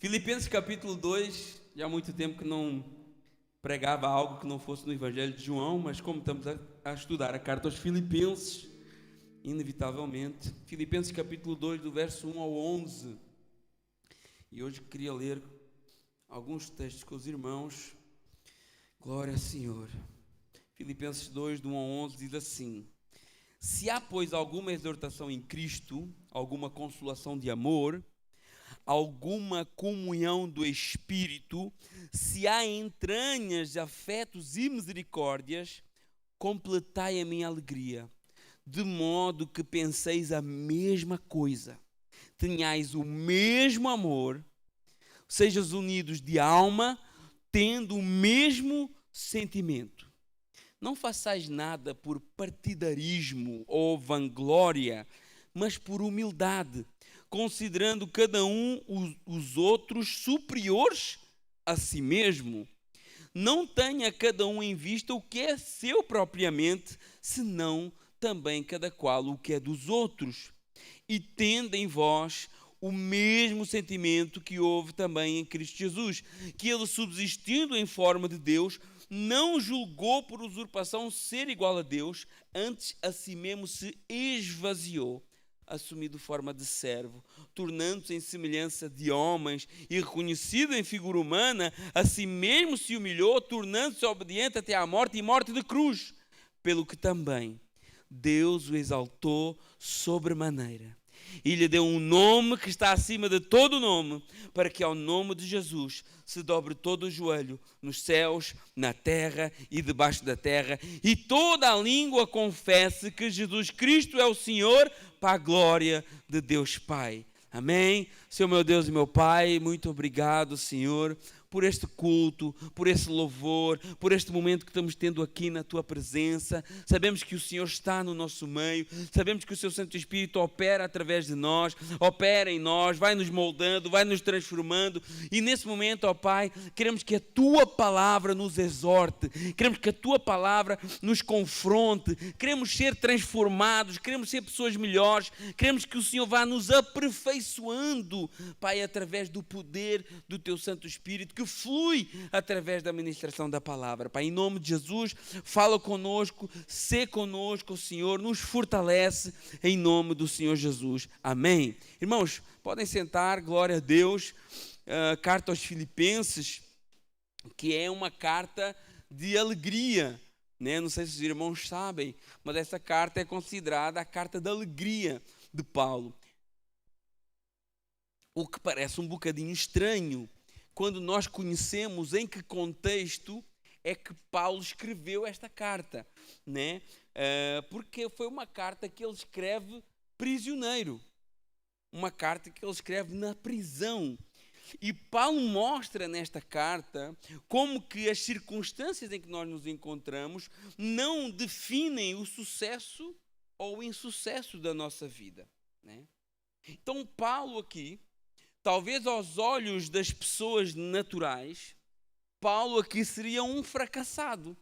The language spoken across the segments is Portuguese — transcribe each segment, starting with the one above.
Filipenses capítulo 2, já há muito tempo que não pregava algo que não fosse no Evangelho de João, mas como estamos a estudar a carta aos Filipenses, inevitavelmente, Filipenses capítulo 2, do verso 1 ao 11, e hoje queria ler alguns textos com os irmãos. Glória ao Senhor. Filipenses 2, do 1 ao 11, diz assim: se há, pois, alguma exortação em Cristo, alguma consolação de amor, alguma comunhão do Espírito, se há entranhas de afetos e misericórdias, completai a minha alegria, de modo que penseis a mesma coisa, tenhais o mesmo amor, sejais unidos de alma, tendo o mesmo sentimento. Não façais nada por partidarismo ou vanglória, mas por humildade, considerando cada um os outros superiores a si mesmo. Não tenha cada um em vista o que é seu propriamente, senão também cada qual o que é dos outros. E tende em vós o mesmo sentimento que houve também em Cristo Jesus, que ele, subsistindo em forma de Deus, não julgou por usurpação ser igual a Deus, antes a si mesmo se esvaziou, assumindo forma de servo, tornando-se em semelhança de homens e reconhecido em figura humana, a si mesmo se humilhou, tornando-se obediente até à morte e morte de cruz, pelo que também Deus o exaltou sobremaneira e lhe deu um nome que está acima de todo nome, para que ao nome de Jesus se dobre todo o joelho, nos céus, na terra e debaixo da terra, e toda a língua confesse que Jesus Cristo é o Senhor, para a glória de Deus Pai. Amém? Senhor meu Deus e meu Pai, muito obrigado, Senhor, por este culto, por esse louvor, por este momento que estamos tendo aqui na Tua presença. Sabemos que o Senhor está no nosso meio, sabemos que o Seu Santo Espírito opera através de nós, opera em nós, vai nos moldando, vai nos transformando, e nesse momento, ó Pai, queremos que a Tua palavra nos exorte, queremos que a Tua palavra nos confronte, queremos ser transformados, queremos ser pessoas melhores, queremos que o Senhor vá nos aperfeiçoando, Pai, através do poder do Teu Santo Espírito, que flui através da ministração da palavra. Pai, em nome de Jesus, fala conosco, sê conosco, Senhor, nos fortalece, em nome do Senhor Jesus. Amém. Irmãos, podem sentar, glória a Deus. Carta aos Filipenses, que é uma carta de alegria, né? Não sei se os irmãos sabem, mas essa carta é considerada a carta da alegria de Paulo. O que parece um bocadinho estranho, quando nós conhecemos em que contexto é que Paulo escreveu esta carta, né? Porque foi uma carta que ele escreve prisioneiro, uma carta que ele escreve na prisão. E Paulo mostra nesta carta como que as circunstâncias em que nós nos encontramos não definem o sucesso ou o insucesso da nossa vida, né? Então Paulo aqui, talvez aos olhos das pessoas naturais, Paulo aqui seria um fracassado,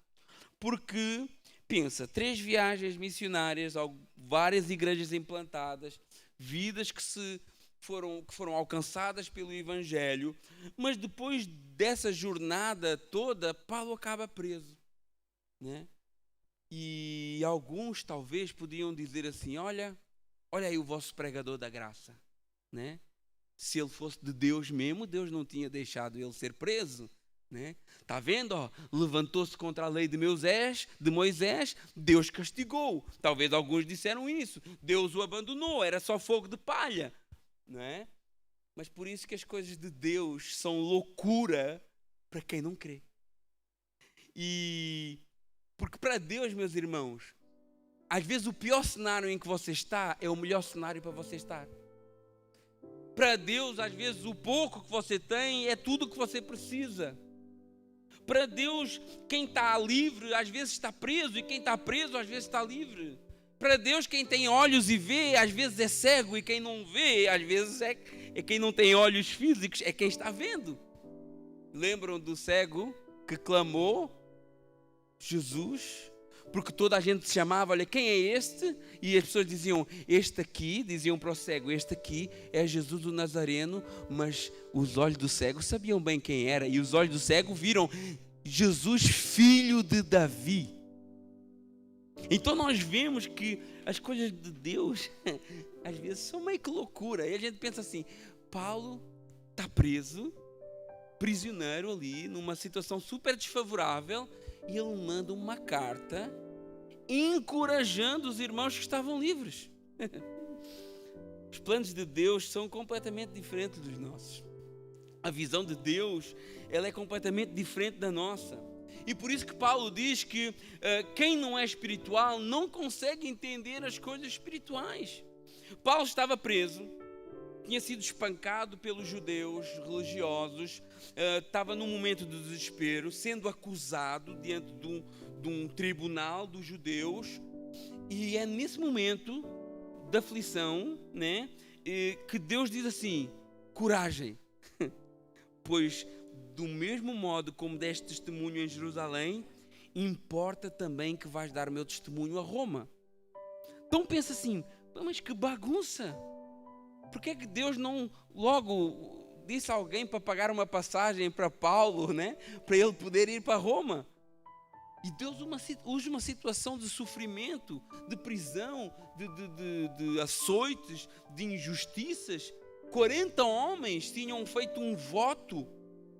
porque, pensa, 3 viagens missionárias, várias igrejas implantadas, vidas que foram alcançadas pelo Evangelho, mas depois dessa jornada toda, Paulo acaba preso, né? E alguns talvez podiam dizer assim, olha aí o vosso pregador da graça, né? Se ele fosse de Deus mesmo, Deus não tinha deixado ele ser preso, né? Está vendo? Levantou-se contra a lei de Moisés, Deus castigou. Talvez alguns disseram isso. Deus o abandonou, era só fogo de palha, não é? Mas por isso que as coisas de Deus são loucura para quem não crê. E porque para Deus, meus irmãos, às vezes o pior cenário em que você está é o melhor cenário para você estar. Para Deus, às vezes, o pouco que você tem é tudo que você precisa. Para Deus, quem está livre, às vezes está preso, e quem está preso, às vezes está livre. Para Deus, quem tem olhos e vê, às vezes é cego, e quem não vê, às vezes é quem não tem olhos físicos, é quem está vendo. Lembram do cego que clamou? Jesus, porque toda a gente se chamava, olha, quem é este? E as pessoas diziam, este aqui, diziam para o cego, este aqui é Jesus o Nazareno, mas os olhos do cego sabiam bem quem era, e os olhos do cego viram Jesus, filho de Davi. Então nós vemos que as coisas de Deus, às vezes, são meio que loucura, e a gente pensa assim, Paulo está preso, prisioneiro ali, numa situação super desfavorável, e ele manda uma carta encorajando os irmãos que estavam livres. Os planos de Deus são completamente diferentes dos nossos. A visão de Deus, ela é completamente diferente da nossa. E por isso que Paulo diz que quem não é espiritual não consegue entender as coisas espirituais. Paulo estava preso, tinha sido espancado pelos judeus religiosos, estava num momento de desespero, sendo acusado diante de um tribunal dos judeus, e é nesse momento de aflição, né, que Deus diz assim, coragem, pois do mesmo modo como deste testemunho em Jerusalém, importa também que vais dar o meu testemunho a Roma. Então pensa assim, mas que bagunça! Por que é que Deus não logo disse a alguém para pagar uma passagem para Paulo, né? Para ele poder ir para Roma? E Deus usa uma situação de sofrimento, de prisão, de açoites, de injustiças. 40 homens tinham feito um voto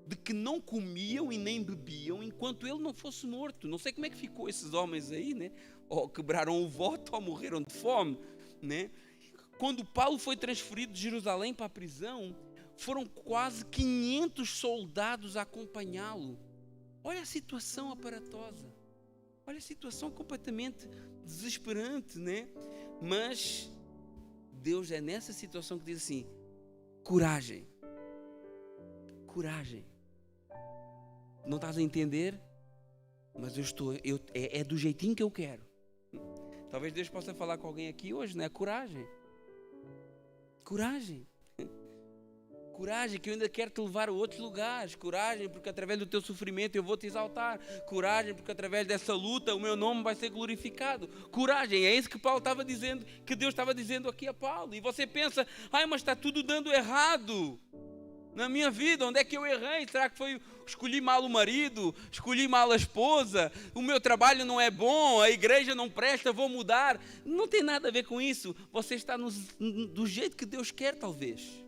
de que não comiam e nem bebiam enquanto ele não fosse morto. Não sei como é que ficou esses homens aí, né? Ou quebraram o voto ou morreram de fome, né? Quando Paulo foi transferido de Jerusalém para a prisão, foram quase 500 soldados a acompanhá-lo. Olha a situação aparatosa. Olha a situação completamente desesperante, né? Mas Deus é nessa situação que diz assim, coragem. Coragem. Não estás a entender? Mas é do jeitinho que eu quero. Talvez Deus possa falar com alguém aqui hoje, né? Coragem. Coragem. Coragem, que eu ainda quero te levar a outros lugares. Coragem, porque através do teu sofrimento eu vou te exaltar. Coragem, porque através dessa luta o meu nome vai ser glorificado. Coragem, é isso que Paulo estava dizendo, que Deus estava dizendo aqui a Paulo. E você pensa, mas está tudo dando errado na minha vida. Onde é que eu errei? Será que escolhi mal o marido? Escolhi mal a esposa? O meu trabalho não é bom? A igreja não presta? Vou mudar? Não tem nada a ver com isso. Você está do jeito que Deus quer, talvez.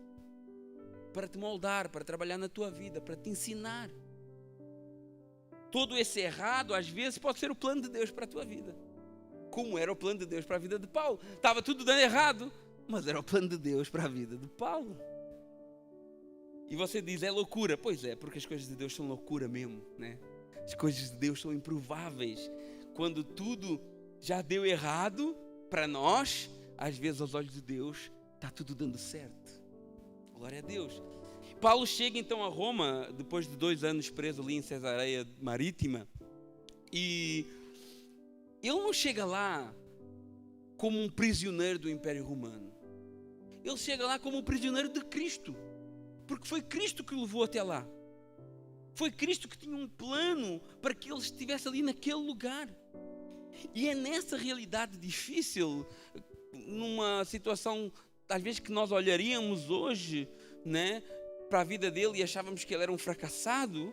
Para te moldar, para trabalhar na tua vida, para te ensinar. Todo esse errado, às vezes, pode ser o plano de Deus para a tua vida. Como era o plano de Deus para a vida de Paulo. Estava tudo dando errado, mas era o plano de Deus para a vida de Paulo. E você diz, é loucura. Pois é, porque as coisas de Deus são loucura mesmo, né? As coisas de Deus são improváveis. Quando tudo já deu errado para nós, às vezes aos olhos de Deus está tudo dando certo. Glória a Deus. Paulo chega então a Roma, depois de 2 anos preso ali em Cesareia Marítima, e ele não chega lá como um prisioneiro do Império Romano. Ele chega lá como um prisioneiro de Cristo. Porque foi Cristo que o levou até lá. Foi Cristo que tinha um plano para que ele estivesse ali naquele lugar. E é nessa realidade difícil, numa situação, às vezes, que nós olharíamos hoje, né, para a vida dele e achávamos que ele era um fracassado,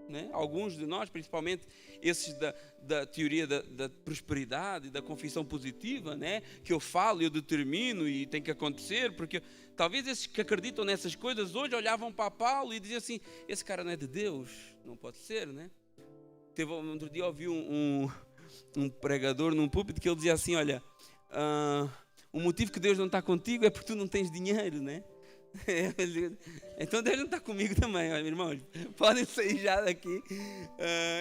né? Alguns de nós, principalmente esses da teoria da prosperidade, da confissão positiva, né? Que eu falo, eu determino e tem que acontecer, porque talvez esses que acreditam nessas coisas hoje olhavam para Paulo e diziam assim, esse cara não é de Deus, não pode ser, né? Outro dia eu ouvi um pregador num púlpito que ele dizia assim, olha, o motivo que Deus não está contigo é porque tu não tens dinheiro, né? Então Deus não está comigo também, olha, irmãos, podem sair já daqui.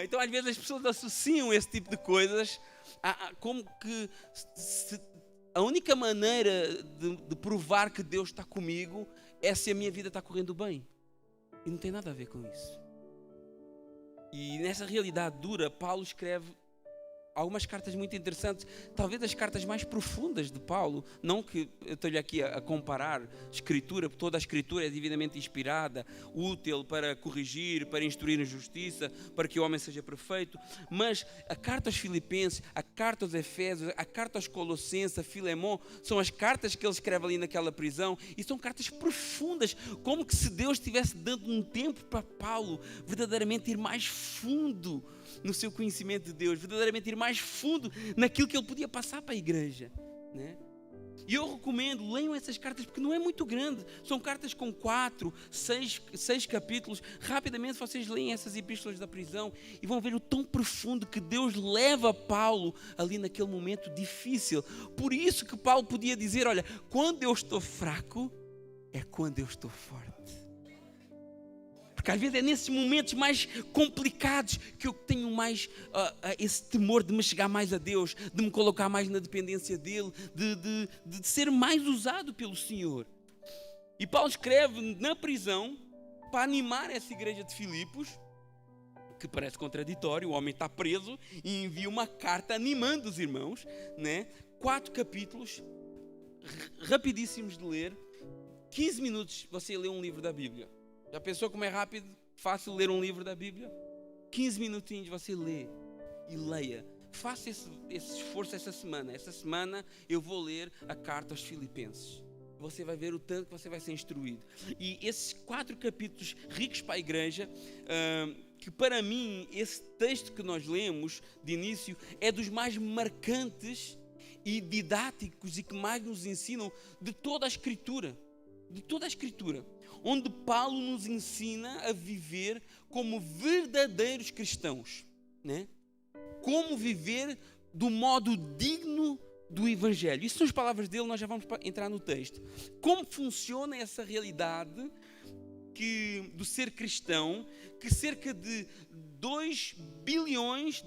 Então às vezes as pessoas associam esse tipo de coisas como que a única maneira de provar que Deus está comigo é se a minha vida está correndo bem, e não tem nada a ver com isso. E nessa realidade dura, Paulo escreve algumas cartas muito interessantes, talvez as cartas mais profundas de Paulo. Não que eu estou-lhe aqui a comparar escritura, porque toda a escritura é divinamente inspirada, útil para corrigir, para instruir em justiça, para que o homem seja perfeito, mas a carta aos Filipenses, a carta aos Efésios, a carta aos Colossenses, a Filemon, são as cartas que ele escreve ali naquela prisão, e são cartas profundas, como que se Deus estivesse dando um tempo para Paulo verdadeiramente ir mais fundo no seu conhecimento de Deus, verdadeiramente ir mais fundo naquilo que ele podia passar para a igreja, né? E eu recomendo, leiam essas cartas, porque não é muito grande, são cartas com 4, 6 capítulos. Rapidamente vocês leem essas epístolas da prisão e vão ver o tão profundo que Deus leva Paulo ali naquele momento difícil. Por isso que Paulo podia dizer, olha, quando eu estou fraco, é quando eu estou forte. Porque às vezes é nesses momentos mais complicados que eu tenho mais esse temor de me chegar mais a Deus, de me colocar mais na dependência dEle, de ser mais usado pelo Senhor. E Paulo escreve na prisão para animar essa igreja de Filipos, que parece contraditório, o homem está preso e envia uma carta animando os irmãos, né? 4 capítulos, rapidíssimos de ler, 15 minutos você lê um livro da Bíblia. Já pensou como é rápido, fácil ler um livro da Bíblia? 15 minutinhos você lê e leia. Faça esse esforço essa semana. Essa semana eu vou ler a carta aos Filipenses. Você vai ver o tanto que você vai ser instruído. E esses 4 capítulos ricos para a igreja, que para mim, esse texto que nós lemos de início é dos mais marcantes e didáticos e que mais nos ensinam de toda a Escritura. De toda a Escritura. Onde Paulo nos ensina a viver como verdadeiros cristãos, né? Como viver do modo digno do Evangelho. Isso são as palavras dele, nós já vamos entrar no texto. Como funciona essa realidade do ser cristão, que cerca de 2 bilhões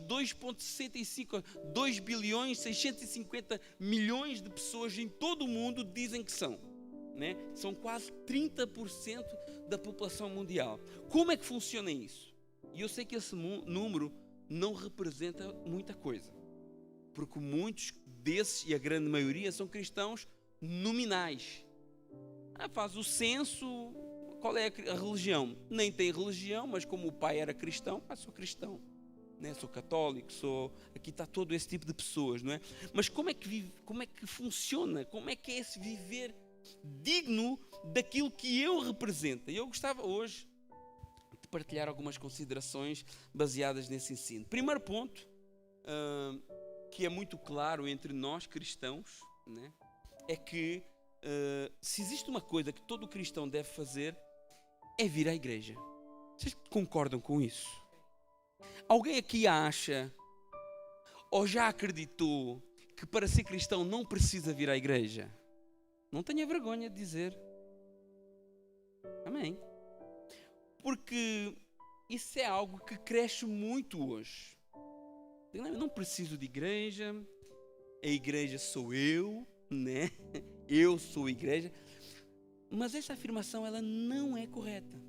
650 milhões de pessoas em todo o mundo dizem que são. Né? São quase 30% da população mundial. Como é que funciona isso? E eu sei que esse número não representa muita coisa, porque muitos desses, e a grande maioria, são cristãos nominais. Faz o censo, qual é a religião? Nem tem religião, mas como o pai era cristão, sou cristão. Né? Sou católico, aqui está todo esse tipo de pessoas, não é? Mas como é que funciona? Como é que é esse viver digno daquilo que eu represento? E eu gostava hoje de partilhar algumas considerações baseadas nesse ensino. Primeiro ponto, que é muito claro entre nós cristãos, né, é que se existe uma coisa que todo cristão deve fazer, é vir à igreja. Vocês concordam com isso? Alguém aqui acha ou já acreditou que para ser cristão não precisa vir à igreja? Não tenha vergonha de dizer amém. Porque isso é algo que cresce muito hoje. Eu não preciso de igreja, a igreja sou eu, né? Eu sou a igreja. Mas essa afirmação, ela não é correta.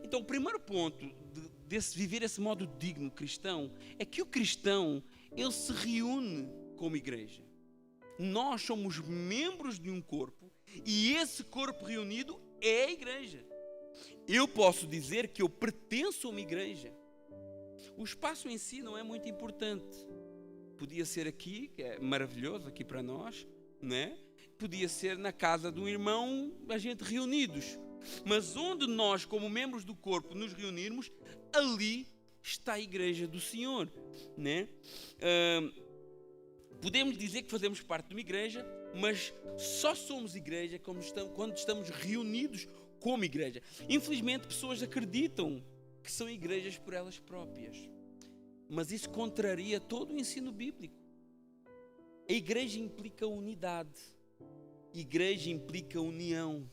Então, o primeiro ponto de viver esse modo digno cristão é que o cristão, ele se reúne como igreja. Nós somos membros de um corpo e esse corpo reunido é a igreja. Eu posso dizer que eu pertenço a uma igreja. O espaço em si não é muito importante. Podia ser aqui, que é maravilhoso aqui para nós, né? Podia ser na casa de um irmão, a gente reunidos. Mas onde nós, como membros do corpo, nos reunirmos, ali está a igreja do Senhor, né? Podemos dizer que fazemos parte de uma igreja, mas só somos igreja quando estamos reunidos como igreja. Infelizmente, pessoas acreditam que são igrejas por elas próprias, mas isso contraria todo o ensino bíblico. A igreja implica unidade, igreja implica união,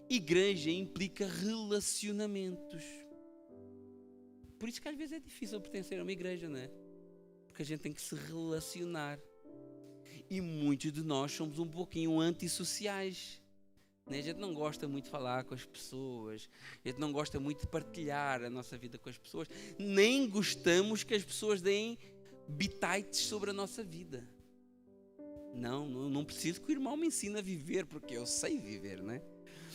igreja implica relacionamentos. Por isso que às vezes é difícil pertencer a uma igreja, não é? Porque a gente tem que se relacionar. E muitos de nós somos um pouquinho antissociais. Né? A gente não gosta muito de falar com as pessoas. A gente não gosta muito de partilhar a nossa vida com as pessoas. Nem gostamos que as pessoas deem bitites sobre a nossa vida. Não preciso que o irmão me ensine a viver, porque eu sei viver, né?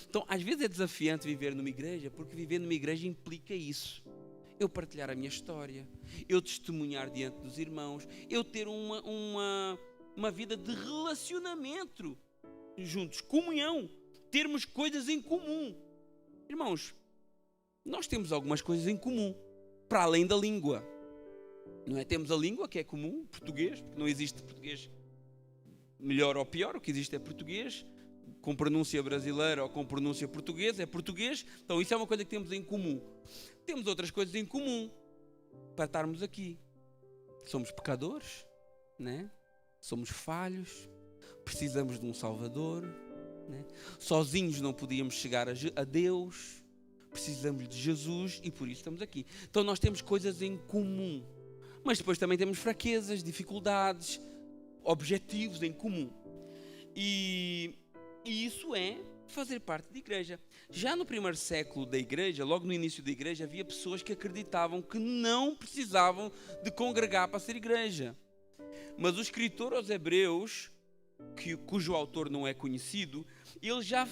Então, às vezes é desafiante viver numa igreja, porque viver numa igreja implica isso. Eu partilhar a minha história, eu testemunhar diante dos irmãos, eu ter uma vida de relacionamento juntos, comunhão, termos coisas em comum. Irmãos, nós temos algumas coisas em comum, para além da língua. Não é? Temos a língua, que é comum, português, porque não existe português melhor ou pior, o que existe é português, com pronúncia brasileira ou com pronúncia portuguesa, é português, então isso é uma coisa que temos em comum. Temos outras coisas em comum para estarmos aqui. Somos pecadores, né? Somos falhos, precisamos de um Salvador, né? Sozinhos não podíamos chegar a Deus, precisamos de Jesus e por isso estamos aqui. Então nós temos coisas em comum, mas depois também temos fraquezas, dificuldades, objetivos em comum. E isso é fazer parte da igreja. Já no primeiro século da igreja, logo no início da igreja, havia pessoas que acreditavam que não precisavam de congregar para ser igreja. Mas o escritor aos Hebreus, cujo autor não é conhecido, ele já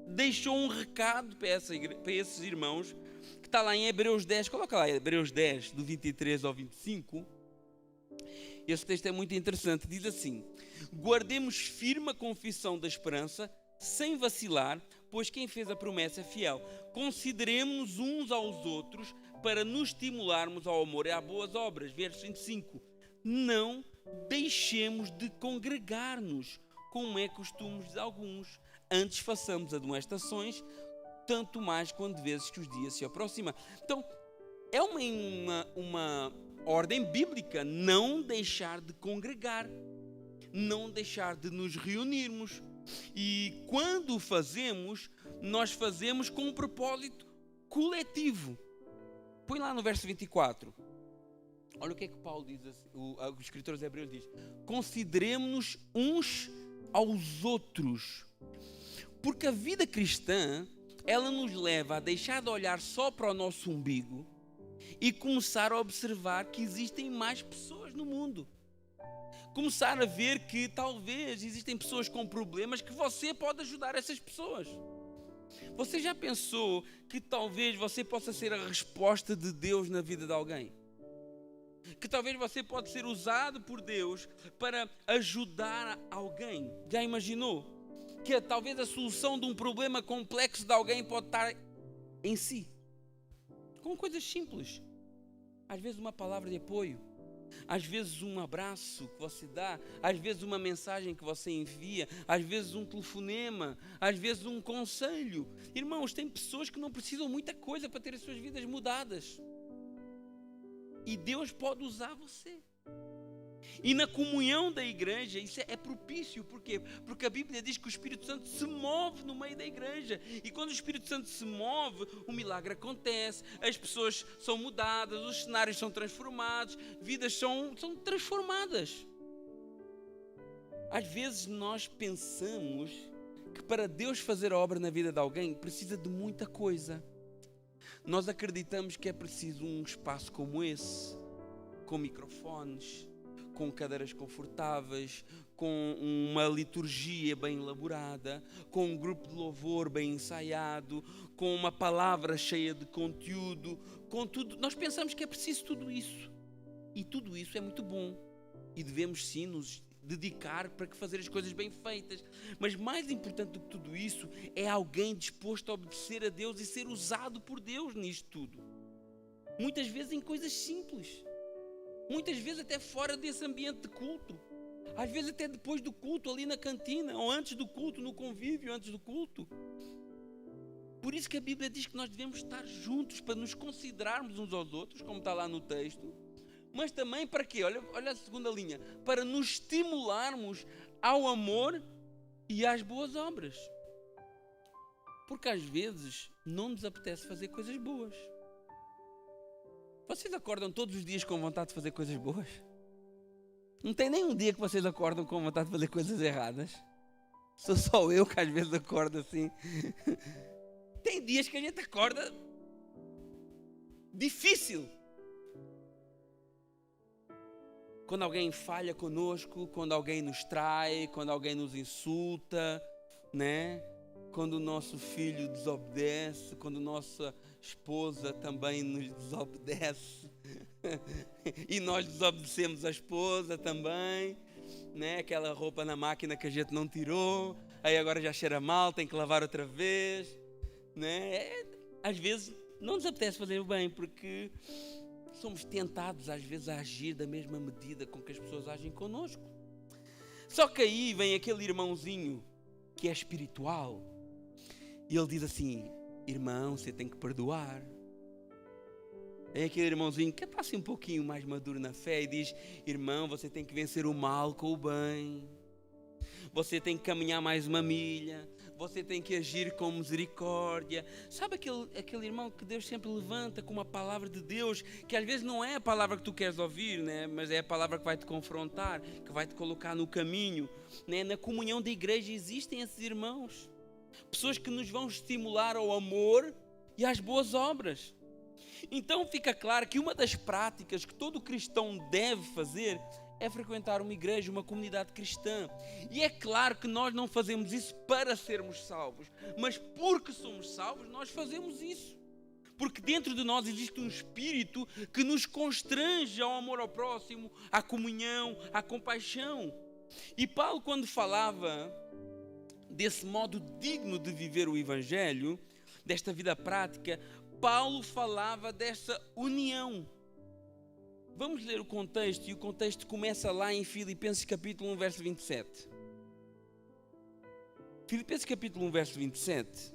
deixou um recado para esses irmãos, que está lá em Hebreus 10, coloca lá Hebreus 10, do 23 ao 25. Esse texto é muito interessante, diz assim: guardemos firme a confissão da esperança, sem vacilar, pois quem fez a promessa é fiel. Consideremos-nos uns aos outros para nos estimularmos ao amor e a boas obras. Verso 25. Não deixemos de congregar-nos, como é costume de alguns. Antes façamos admoestações, tanto mais quando vezes que os dias se aproximam. Então, é uma ordem bíblica não deixar de congregar, não deixar de nos reunirmos. E quando fazemos, nós fazemos com um propósito coletivo. Põe lá no verso 24. Olha o que é que Paulo diz, o escritor dos Hebreus diz: consideremos-nos uns aos outros. Porque a vida cristã, ela nos leva a deixar de olhar só para o nosso umbigo e começar a observar que existem mais pessoas no mundo. Começar a ver que talvez existem pessoas com problemas que você pode ajudar essas pessoas. Você já pensou que talvez você possa ser a resposta de Deus na vida de alguém? Que talvez você pode ser usado por Deus para ajudar alguém? Já imaginou? Que talvez a solução de um problema complexo de alguém pode estar em si. Com coisas simples. Às vezes uma palavra de apoio. Às vezes um abraço que você dá, às vezes uma mensagem que você envia, às vezes um telefonema, às vezes um conselho. Irmãos, tem pessoas que não precisam muita coisa para ter as suas vidas mudadas. E Deus pode usar você. E na comunhão da igreja, isso é propício. Por quê? Porque a Bíblia diz que o Espírito Santo se move no meio da igreja. E quando o Espírito Santo se move, o milagre acontece, as pessoas são mudadas, os cenários são transformados, vidas são transformadas. Às vezes nós pensamos que para Deus fazer a obra na vida de alguém, precisa de muita coisa. Nós acreditamos que é preciso um espaço como esse, com microfones, com cadeiras confortáveis, com uma liturgia bem elaborada, com um grupo de louvor bem ensaiado, com uma palavra cheia de conteúdo, com tudo. Nós pensamos que é preciso tudo isso. E tudo isso é muito bom. E devemos sim nos dedicar para fazer as coisas bem feitas. Mas mais importante do que tudo isso é alguém disposto a obedecer a Deus e ser usado por Deus nisto tudo. Muitas vezes em coisas simples. Muitas vezes até fora desse ambiente de culto. Às vezes até depois do culto, ali na cantina, ou antes do culto, no convívio, antes do culto. Por isso que a Bíblia diz que nós devemos estar juntos, para nos considerarmos uns aos outros, como está lá no texto. Mas também para quê? Olha a segunda linha. Para nos estimularmos ao amor e às boas obras. Porque às vezes não nos apetece fazer coisas boas. Vocês acordam todos os dias com vontade de fazer coisas boas? Não tem nenhum dia que vocês acordam com vontade de fazer coisas erradas? Sou só eu que às vezes acordo assim. Tem dias que a gente acorda difícil. quando alguém falha conosco, quando alguém nos trai, quando alguém nos insulta, né? Quando o nosso filho desobedece, quando nossa esposa também nos desobedece e nós desobedecemos a esposa também, né? Aquela roupa na máquina que a gente não tirou, aí agora já cheira mal, tem que lavar outra vez, né? Às vezes não nos apetece fazer o bem, porque somos tentados às vezes a agir da mesma medida com que as pessoas agem connosco. Só que aí vem aquele irmãozinho que é espiritual e ele diz assim: irmão, você tem que perdoar. É aquele irmãozinho que está assim um pouquinho mais maduro na fé e diz: irmão, você tem que vencer o mal com o bem. Você tem que caminhar mais uma milha. Você tem que agir com misericórdia. Sabe aquele irmão que Deus sempre levanta com uma palavra de Deus, que às vezes não é a palavra que tu queres ouvir, né? Mas é a palavra que vai te confrontar, que vai te colocar no caminho, né? Na comunhão da igreja existem esses irmãos, pessoas que nos vão estimular ao amor e às boas obras. Então fica claro que uma das práticas que todo cristão deve fazer é frequentar uma igreja, uma comunidade cristã. E é claro que nós não fazemos isso para sermos salvos, mas porque somos salvos nós fazemos isso. Porque dentro de nós existe um espírito que nos constrange ao amor ao próximo, à comunhão, à compaixão. E Paulo, quando falava desse modo digno de viver o Evangelho, desta vida prática, Paulo falava dessa união. Vamos ler o contexto, e o contexto começa lá em Filipenses capítulo 1, verso 27. Filipenses capítulo 1, verso 27.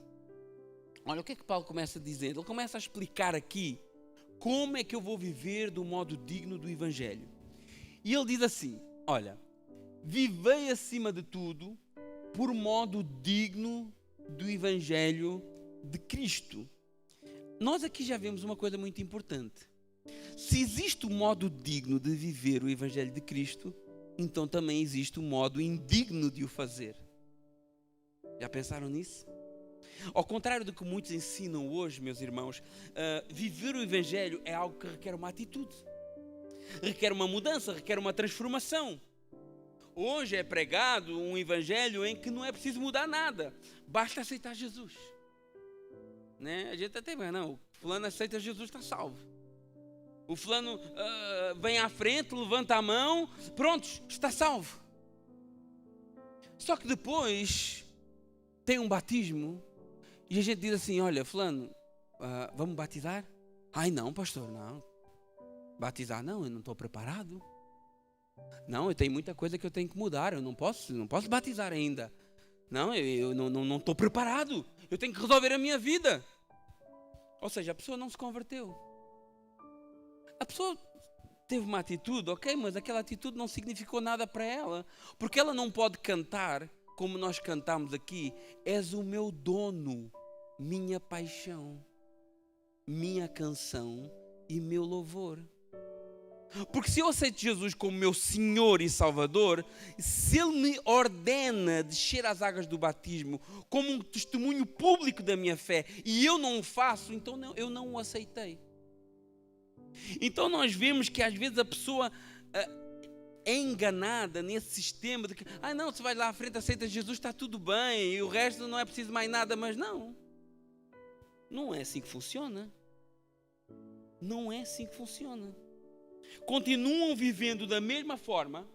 Olha o que é que Paulo começa a dizer. Ele começa a explicar aqui como é que eu vou viver do modo digno do Evangelho. E ele diz assim: olha, vivei acima de tudo por modo digno do Evangelho de Cristo. Nós aqui já vemos uma coisa muito importante. Se existe um modo digno de viver o Evangelho de Cristo, então também existe um modo indigno de o fazer. Já pensaram nisso? Ao contrário do que muitos ensinam hoje, meus irmãos, viver o Evangelho é algo que requer uma atitude, requer uma mudança, requer uma transformação. Hoje é pregado um Evangelho em que não é preciso mudar nada, basta aceitar Jesus. Né? A gente até vê, não, o fulano aceita Jesus, está salvo. O fulano vem à frente, levanta a mão, pronto, está salvo. Só que depois tem um batismo e a gente diz assim: olha, fulano, vamos batizar? Ai não, pastor, não. Batizar não, eu não estou preparado. Não, eu tenho muita coisa que eu tenho que mudar, eu não posso batizar ainda. Não, eu não estou preparado, eu tenho que resolver a minha vida. Ou seja, a pessoa não se converteu. A pessoa teve uma atitude, ok, mas aquela atitude não significou nada para ela. Porque ela não pode cantar como nós cantamos aqui: és o meu dono, minha paixão, minha canção e meu louvor. Porque se eu aceito Jesus como meu Senhor e Salvador, se Ele me ordena descer às águas do batismo como um testemunho público da minha fé e eu não o faço, então eu não o aceitei. Então nós vemos que às vezes a pessoa é enganada nesse sistema de que, não, se vai lá à frente, aceita Jesus, está tudo bem, e o resto não é preciso mais nada. Mas não é assim que funciona. Não é assim que funciona. Continuam vivendo da mesma forma,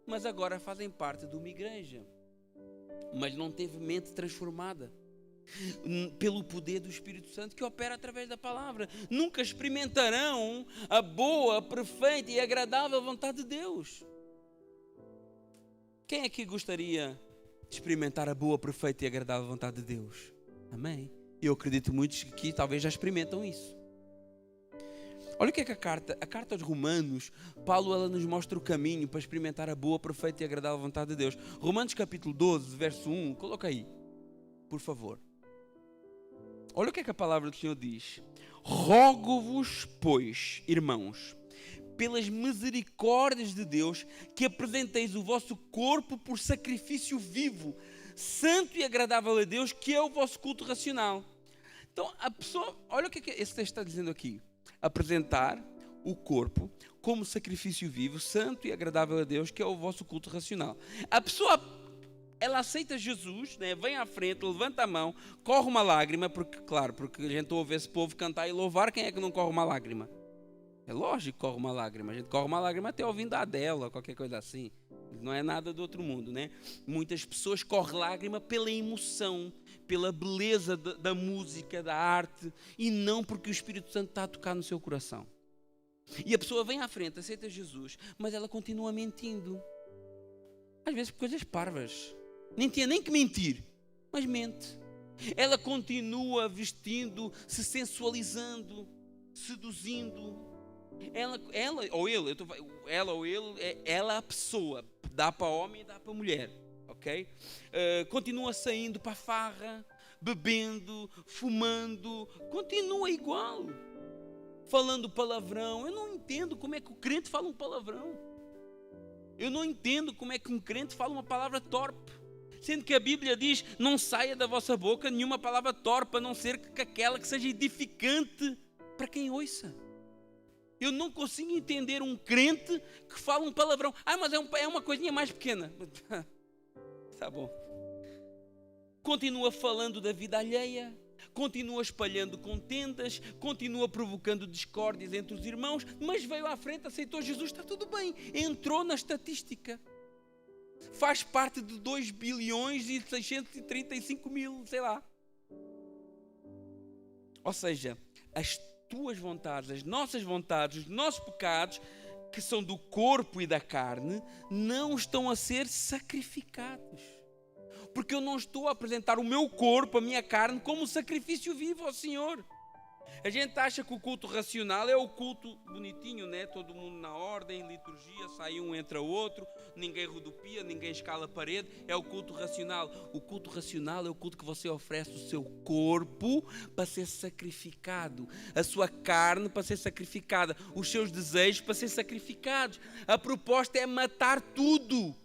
mas agora fazem parte de uma igreja, mas não teve mente transformada pelo poder do Espírito Santo que opera através da palavra. Nunca experimentarão a boa, perfeita e agradável vontade de Deus. Quem é que gostaria de experimentar a boa, perfeita e agradável vontade de Deus? Amém? Eu acredito muitos que talvez já experimentam isso. Olha o que é que a carta aos Romanos, Paulo, ela nos mostra o caminho para experimentar a boa, perfeita e agradável vontade de Deus. Romanos capítulo 12, verso 1, coloca aí, por favor. Olha o que é que a palavra do Senhor diz. Rogo-vos, pois, irmãos, pelas misericórdias de Deus, que apresenteis o vosso corpo por sacrifício vivo, santo e agradável a Deus, que é o vosso culto racional. Então, a pessoa, olha o que é que esse texto está dizendo aqui. Apresentar o corpo como sacrifício vivo, santo e agradável a Deus, que é o vosso culto racional. A pessoa, ela aceita Jesus, né? Vem à frente, levanta a mão, corre uma lágrima, porque a gente ouve esse povo cantar e louvar, quem é que não corre uma lágrima? É lógico que corre uma lágrima, a gente corre uma lágrima até ouvindo a Adele, ou qualquer coisa assim, não é nada do outro mundo, né? Muitas pessoas correm lágrima pela emoção, pela beleza da música, da arte, e não porque o Espírito Santo está a tocar no seu coração. E a pessoa vem à frente, aceita Jesus, mas ela continua mentindo, às vezes por coisas parvas, nem tinha nem que mentir, mas mente. Ela continua vestindo, se sensualizando, seduzindo. Ela ou ele, ela a pessoa, dá para homem e dá para mulher, ok? Continua saindo para a farra, bebendo, fumando, continua igual, falando palavrão. Eu não entendo como é que o crente fala um palavrão. Eu não entendo como é que um crente fala uma palavra torpe, sendo que a Bíblia diz, não saia da vossa boca nenhuma palavra torpe, a não ser que aquela que seja edificante para quem ouça. Eu não consigo entender um crente que fala um palavrão. Mas é uma coisinha mais pequena. Tá bom. Continua falando da vida alheia, continua espalhando contendas, continua provocando discórdias entre os irmãos, mas veio à frente, aceitou Jesus, está tudo bem. Entrou na estatística. Faz parte de 2 bilhões e 635 mil, sei lá. Ou seja, as tuas vontades, as nossas vontades, os nossos pecados, que são do corpo e da carne, não estão a ser sacrificados. Porque eu não estou a apresentar o meu corpo, a minha carne, como sacrifício vivo ao Senhor. A gente acha que o culto racional é o culto bonitinho, né? Todo mundo na ordem, liturgia, sai um, entra o outro, ninguém rodopia, ninguém escala a parede. É o culto racional. O culto racional é o culto que você oferece o seu corpo para ser sacrificado, a sua carne para ser sacrificada, os seus desejos para ser sacrificados. A proposta é matar tudo.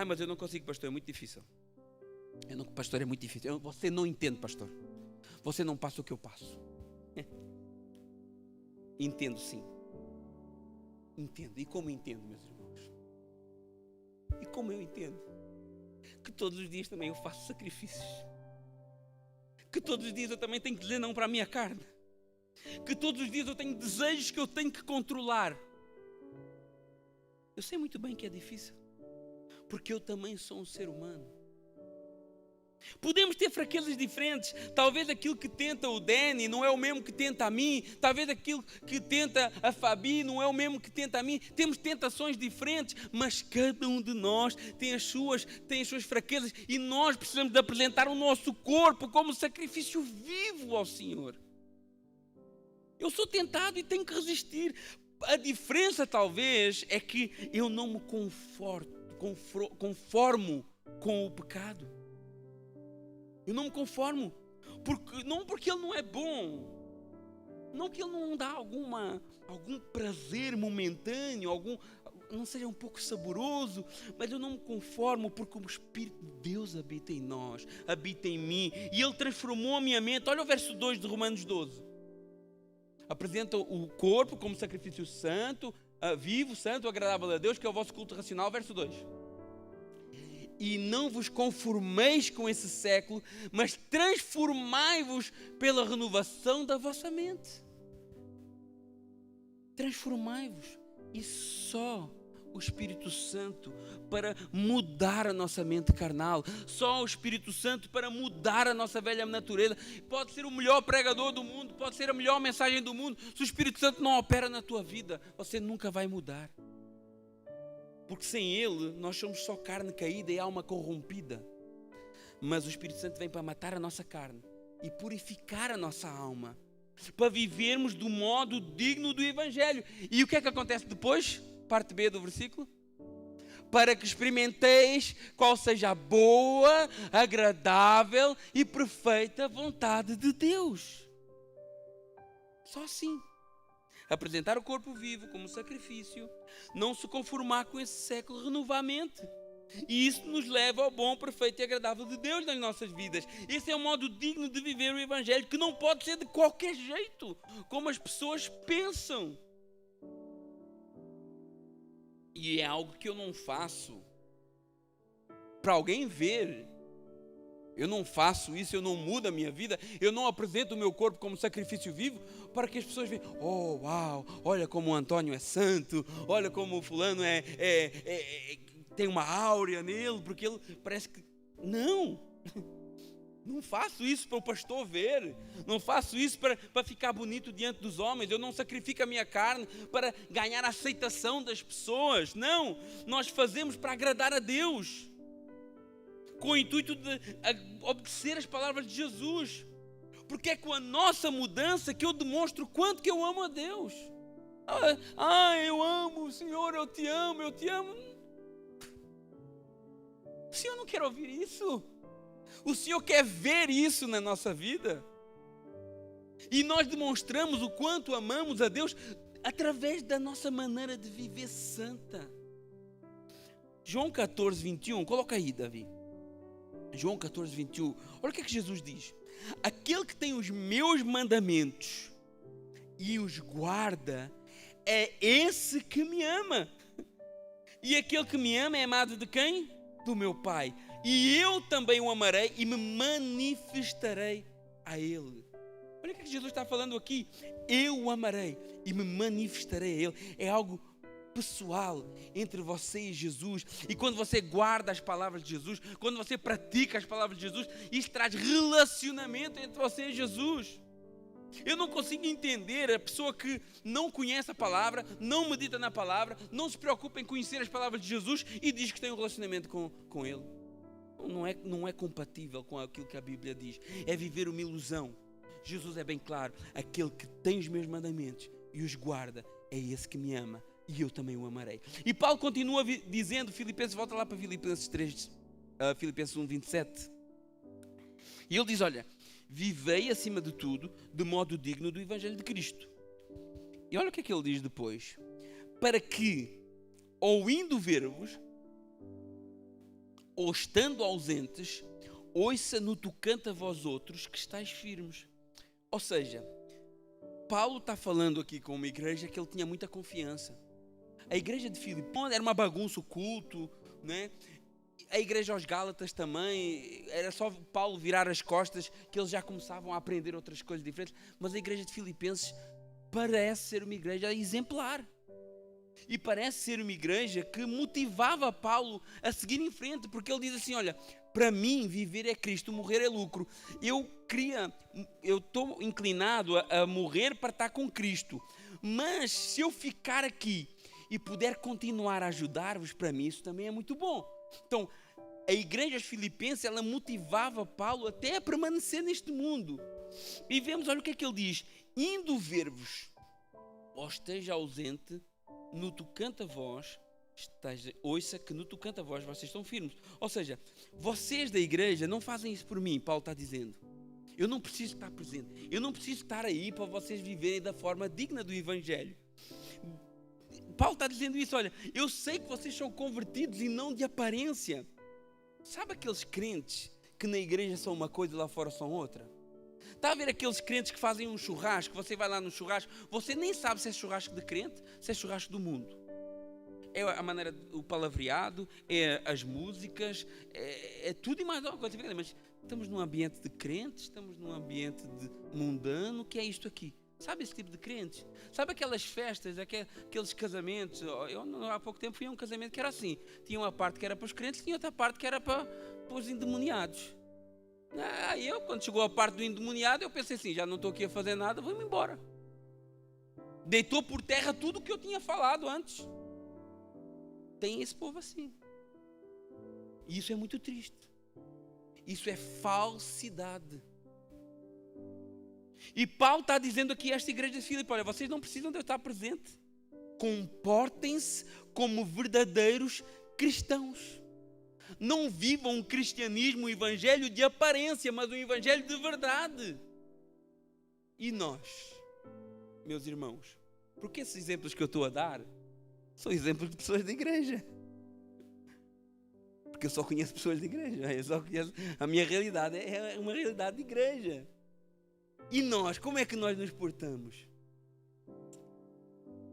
Mas eu não consigo, pastor, é muito difícil. Pastor, é muito difícil. Você não entende, pastor. Você não passa o que eu passo. Entendo, sim. Entendo. E como entendo, meus irmãos? E como eu entendo? Que todos os dias também eu faço sacrifícios. Que todos os dias eu também tenho que dizer não para a minha carne. Que todos os dias eu tenho desejos que eu tenho que controlar. Eu sei muito bem que é difícil. Porque eu também sou um ser humano. Podemos ter fraquezas diferentes. Talvez aquilo que tenta o Danny não é o mesmo que tenta a mim. Talvez aquilo que tenta a Fabi não é o mesmo que tenta a mim. Temos tentações diferentes, mas cada um de nós tem as suas fraquezas. E nós precisamos de apresentar o nosso corpo como sacrifício vivo ao Senhor. Eu sou tentado e tenho que resistir. A diferença talvez é que eu não me conformo com o pecado. Eu não me conformo, não porque ele não é bom, não que ele não dá algum prazer momentâneo, não seja um pouco saboroso, mas eu não me conformo porque o Espírito de Deus habita em nós, habita em mim, e Ele transformou a minha mente. Olha o verso 2 de Romanos 12. Apresenta o corpo como sacrifício santo, vivo, santo, agradável a Deus, que é o vosso culto racional, verso 2. E não vos conformeis com esse século, mas transformai-vos pela renovação da vossa mente. Transformai-vos. E só o Espírito Santo para mudar a nossa mente carnal. Só o Espírito Santo para mudar a nossa velha natureza. Pode ser o melhor pregador do mundo, pode ser a melhor mensagem do mundo. Se o Espírito Santo não opera na tua vida, você nunca vai mudar. Porque sem Ele, nós somos só carne caída e alma corrompida. Mas o Espírito Santo vem para matar a nossa carne e purificar a nossa alma, para vivermos do modo digno do Evangelho. E o que é que acontece depois? Parte B do versículo. Para que experimenteis qual seja a boa, agradável e perfeita vontade de Deus. Só assim. Apresentar o corpo vivo como sacrifício, não se conformar com esse século, renovar a mente. E isso nos leva ao bom, perfeito e agradável de Deus nas nossas vidas. Esse é o modo digno de viver o Evangelho, que não pode ser de qualquer jeito, como as pessoas pensam. E é algo que eu não faço para alguém ver. Eu não faço isso, eu não mudo a minha vida, eu não apresento o meu corpo como sacrifício vivo para que as pessoas vejam, oh, uau, olha como o Antônio é santo, olha como o fulano tem uma áurea nele, porque ele parece que... Não faço isso para o pastor ver, não faço isso para ficar bonito diante dos homens, eu não sacrifico a minha carne para ganhar a aceitação das pessoas, não, nós fazemos para agradar a Deus, com o intuito de obedecer as palavras de Jesus, porque é com a nossa mudança que eu demonstro o quanto que eu amo a Deus. Eu amo o Senhor, eu te amo. O Senhor não quer ouvir isso. O Senhor quer ver isso na nossa vida. E nós demonstramos o quanto amamos a Deus através da nossa maneira de viver santa. João 14, 21, coloca aí, Davi. João 14, 21, olha o que é que Jesus diz: aquele que tem os meus mandamentos e os guarda, é esse que me ama. E aquele que me ama é amado de quem? Do meu Pai. E eu também o amarei e me manifestarei a ele. Olha o que é que Jesus está falando aqui. Eu o amarei e me manifestarei a ele. É algo pessoal entre você e Jesus. E quando você guarda as palavras de Jesus, quando você pratica as palavras de Jesus, isso traz relacionamento entre você e Jesus. Eu não consigo entender a pessoa que não conhece a palavra, não medita na palavra, não se preocupa em conhecer as palavras de Jesus e diz que tem um relacionamento com ele. Não é compatível com aquilo que a Bíblia diz. É viver uma ilusão. Jesus é bem claro: aquele que tem os meus mandamentos e os guarda, é esse que me ama. E eu também o amarei. E Paulo continua dizendo, Filipenses, volta lá para Filipenses 3, Filipenses 1, 27. E ele diz, olha, vivei acima de tudo de modo digno do Evangelho de Cristo. E olha o que é que ele diz depois. Para que, ou indo ver-vos, ou estando ausentes, ouça no tocante a vós outros que estáis firmes. Ou seja, Paulo está falando aqui com uma igreja que ele tinha muita confiança. A igreja de Filipe era uma bagunça, o culto, né? A igreja aos Gálatas também, era só Paulo virar as costas que eles já começavam a aprender outras coisas diferentes. Mas a igreja de Filipenses parece ser uma igreja exemplar. E parece ser uma igreja que motivava Paulo a seguir em frente, porque ele diz assim, olha, para mim viver é Cristo, morrer é lucro. Eu estou inclinado a morrer para estar com Cristo. Mas se eu ficar aqui e puder continuar a ajudar-vos, para mim isso também é muito bom. Então, a igreja filipense, ela motivava Paulo até a permanecer neste mundo. E vemos, olha o que é que ele diz: indo ver-vos, ou esteja ausente, no tocante a vós, ouça que no tocante a vós vocês estão firmes. Ou seja, vocês da igreja não fazem isso por mim, Paulo está dizendo. Eu não preciso estar presente, eu não preciso estar aí para vocês viverem da forma digna do Evangelho. Paulo está dizendo isso, olha, eu sei que vocês são convertidos e não de aparência. Sabe aqueles crentes que na igreja são uma coisa e lá fora são outra? Está a ver aqueles crentes que fazem um churrasco, você vai lá no churrasco, você nem sabe se é churrasco de crente, se é churrasco do mundo. É a maneira, o palavreado, é as músicas, é tudo e mais alguma coisa. Mas estamos num ambiente de crentes, estamos num ambiente de mundano, que é isto aqui. Sabe esse tipo de crentes? Sabe aquelas festas, aqueles casamentos? Eu há pouco tempo fui a um casamento que era assim. Tinha uma parte que era para os crentes, tinha outra parte que era para os endemoniados. Aí quando chegou a parte do endemoniado, eu pensei assim, já não estou aqui a fazer nada, vou-me embora. Deitou por terra tudo o que eu tinha falado antes. Tem esse povo assim. E isso é muito triste. Isso é falsidade. E Paulo está dizendo aqui a esta igreja de Filipe, olha, vocês não precisam de eu estar presente. Comportem-se como verdadeiros cristãos. Não vivam um cristianismo, um evangelho de aparência, mas um evangelho de verdade. E nós, meus irmãos, porque esses exemplos que eu estou a dar são exemplos de pessoas da igreja. Porque eu só conheço pessoas de igreja. A minha realidade é uma realidade de igreja. E nós, como é que nós nos portamos?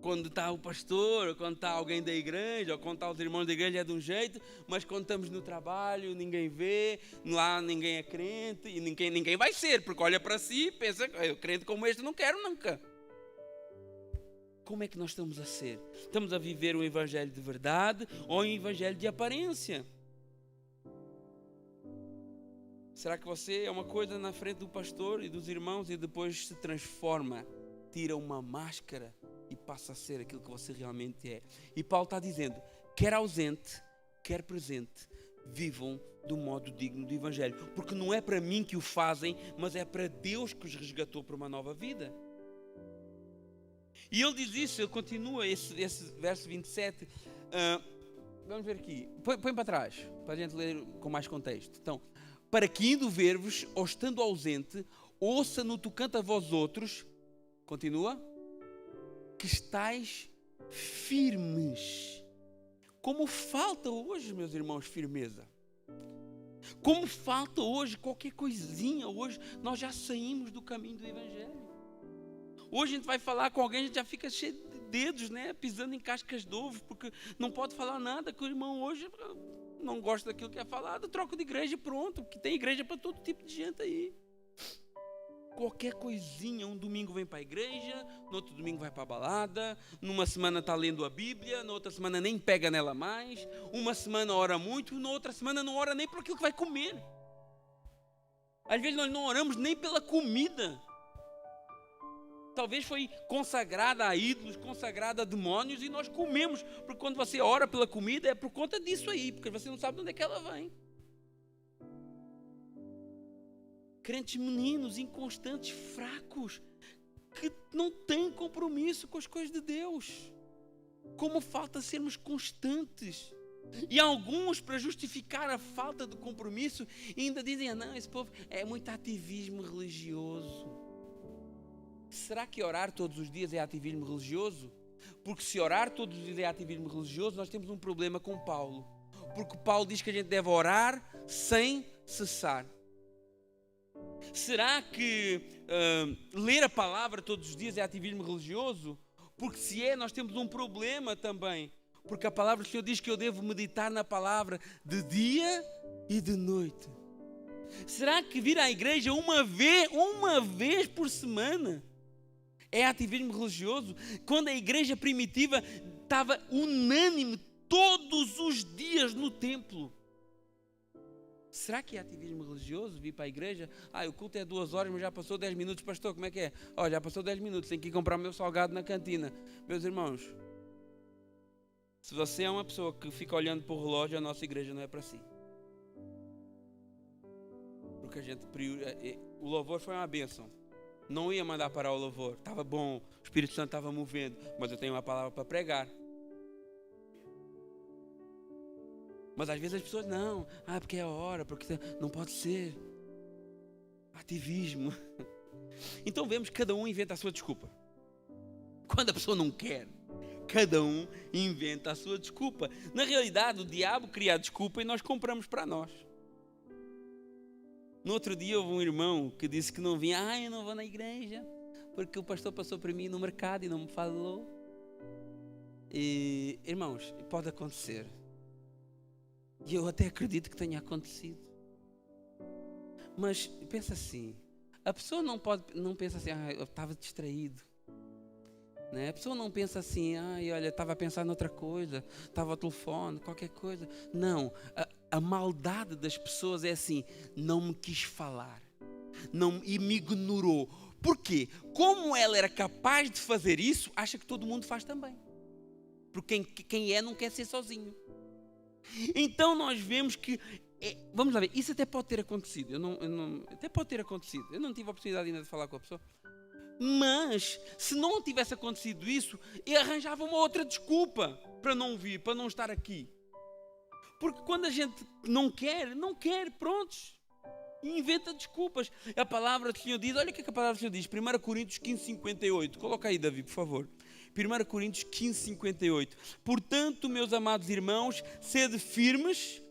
quando está o pastor, ou quando está alguém da igreja, ou quando está os irmãos da igreja é de um jeito, mas quando estamos no trabalho ninguém vê, lá ninguém é crente e ninguém vai ser, porque olha para si e pensa, eu crente como este não quero nunca. Como é que nós estamos a ser? Estamos a viver um evangelho de verdade ou um evangelho de aparência? Será que você é uma coisa na frente do pastor e dos irmãos e depois se transforma, tira uma máscara e passa a ser aquilo que você realmente é? E Paulo está dizendo, quer ausente, quer presente, vivam do modo digno do evangelho. Porque não é para mim que o fazem, mas é para Deus que os resgatou para uma nova vida. E ele diz isso, ele continua esse verso 27. Vamos ver aqui. Põe para trás, para a gente ler com mais contexto. Então, para que indo ver-vos, ou estando ausente, ouça no tocante a vós outros, continua, que estáis firmes. Como falta hoje, meus irmãos, firmeza. Como falta hoje qualquer coisinha, hoje nós já saímos do caminho do evangelho. Hoje a gente vai falar com alguém, a gente já fica cheio de dedos, né? Pisando em cascas de ovo, porque não pode falar nada, que o irmão hoje não gosta daquilo que é falado, troca de igreja e pronto, porque tem igreja para todo tipo de gente aí. Qualquer coisinha, um domingo vem para a igreja, no outro domingo vai para a balada, numa semana está lendo a Bíblia, na outra semana nem pega nela mais, uma semana ora muito, na outra semana não ora nem por aquilo que vai comer. Às vezes nós não oramos nem pela comida. Talvez foi consagrada a ídolos, consagrada a demônios e nós comemos. Porque quando você ora pela comida é por conta disso aí, porque você não sabe de onde é que ela vem. Crentes meninos, inconstantes, fracos, que não têm compromisso com as coisas de Deus. Como falta sermos constantes. E alguns, para justificar a falta de compromisso, ainda dizem, não, esse povo é muito ativismo religioso. Será que orar todos os dias é ativismo religioso? Porque se orar todos os dias é ativismo religioso, nós temos um problema com Paulo. Porque Paulo diz que a gente deve orar sem cessar. Será que ler a palavra todos os dias é ativismo religioso? Porque se é, nós temos um problema também. Porque a palavra do Senhor diz que eu devo meditar na palavra de dia e de noite. Será que vir à igreja uma vez por semana é ativismo religioso? Quando a igreja primitiva estava unânime todos os dias no templo. Será que é ativismo religioso vir para a igreja? O culto é 2 horas, mas já passou 10 minutos, pastor, como é que é? Já passou 10 minutos, tenho que ir comprar o meu salgado na cantina. Meus irmãos, se você é uma pessoa que fica olhando para o relógio, a nossa igreja não é para si. Porque o louvor foi uma bênção. Não ia mandar parar o louvor, estava bom, o Espírito Santo estava movendo, mas eu tenho uma palavra para pregar. Mas às vezes as pessoas, não, porque é a hora, porque não pode ser. Ativismo. Então vemos que cada um inventa a sua desculpa. Quando a pessoa não quer, cada um inventa a sua desculpa. Na realidade, o diabo cria a desculpa e nós compramos para nós. No outro dia houve um irmão que disse que não vinha, eu não vou na igreja, porque o pastor passou por mim no mercado e não me falou. E, irmãos, pode acontecer. E eu até acredito que tenha acontecido. Mas pensa assim, a pessoa não pensa assim, eu estava distraído. Né? A pessoa não pensa assim, olha, estava a pensar noutra coisa, estava ao telefone, qualquer coisa. Não, a maldade das pessoas é assim, não me quis falar, e me ignorou. Por quê? Como ela era capaz de fazer isso, acha que todo mundo faz também. Porque quem não quer ser sozinho. Então nós vemos que, vamos lá ver, isso até pode ter acontecido, até pode ter acontecido, eu não tive a oportunidade ainda de falar com a pessoa, mas se não tivesse acontecido isso, eu arranjava uma outra desculpa para não vir, para não estar aqui. Porque quando a gente não quer, prontos, inventa desculpas. A palavra do Senhor diz, olha o que a palavra do Senhor diz, 1 Coríntios 15:58, coloca aí, Davi, por favor. 1 Coríntios 15:58. Portanto, meus amados irmãos, sede firmes,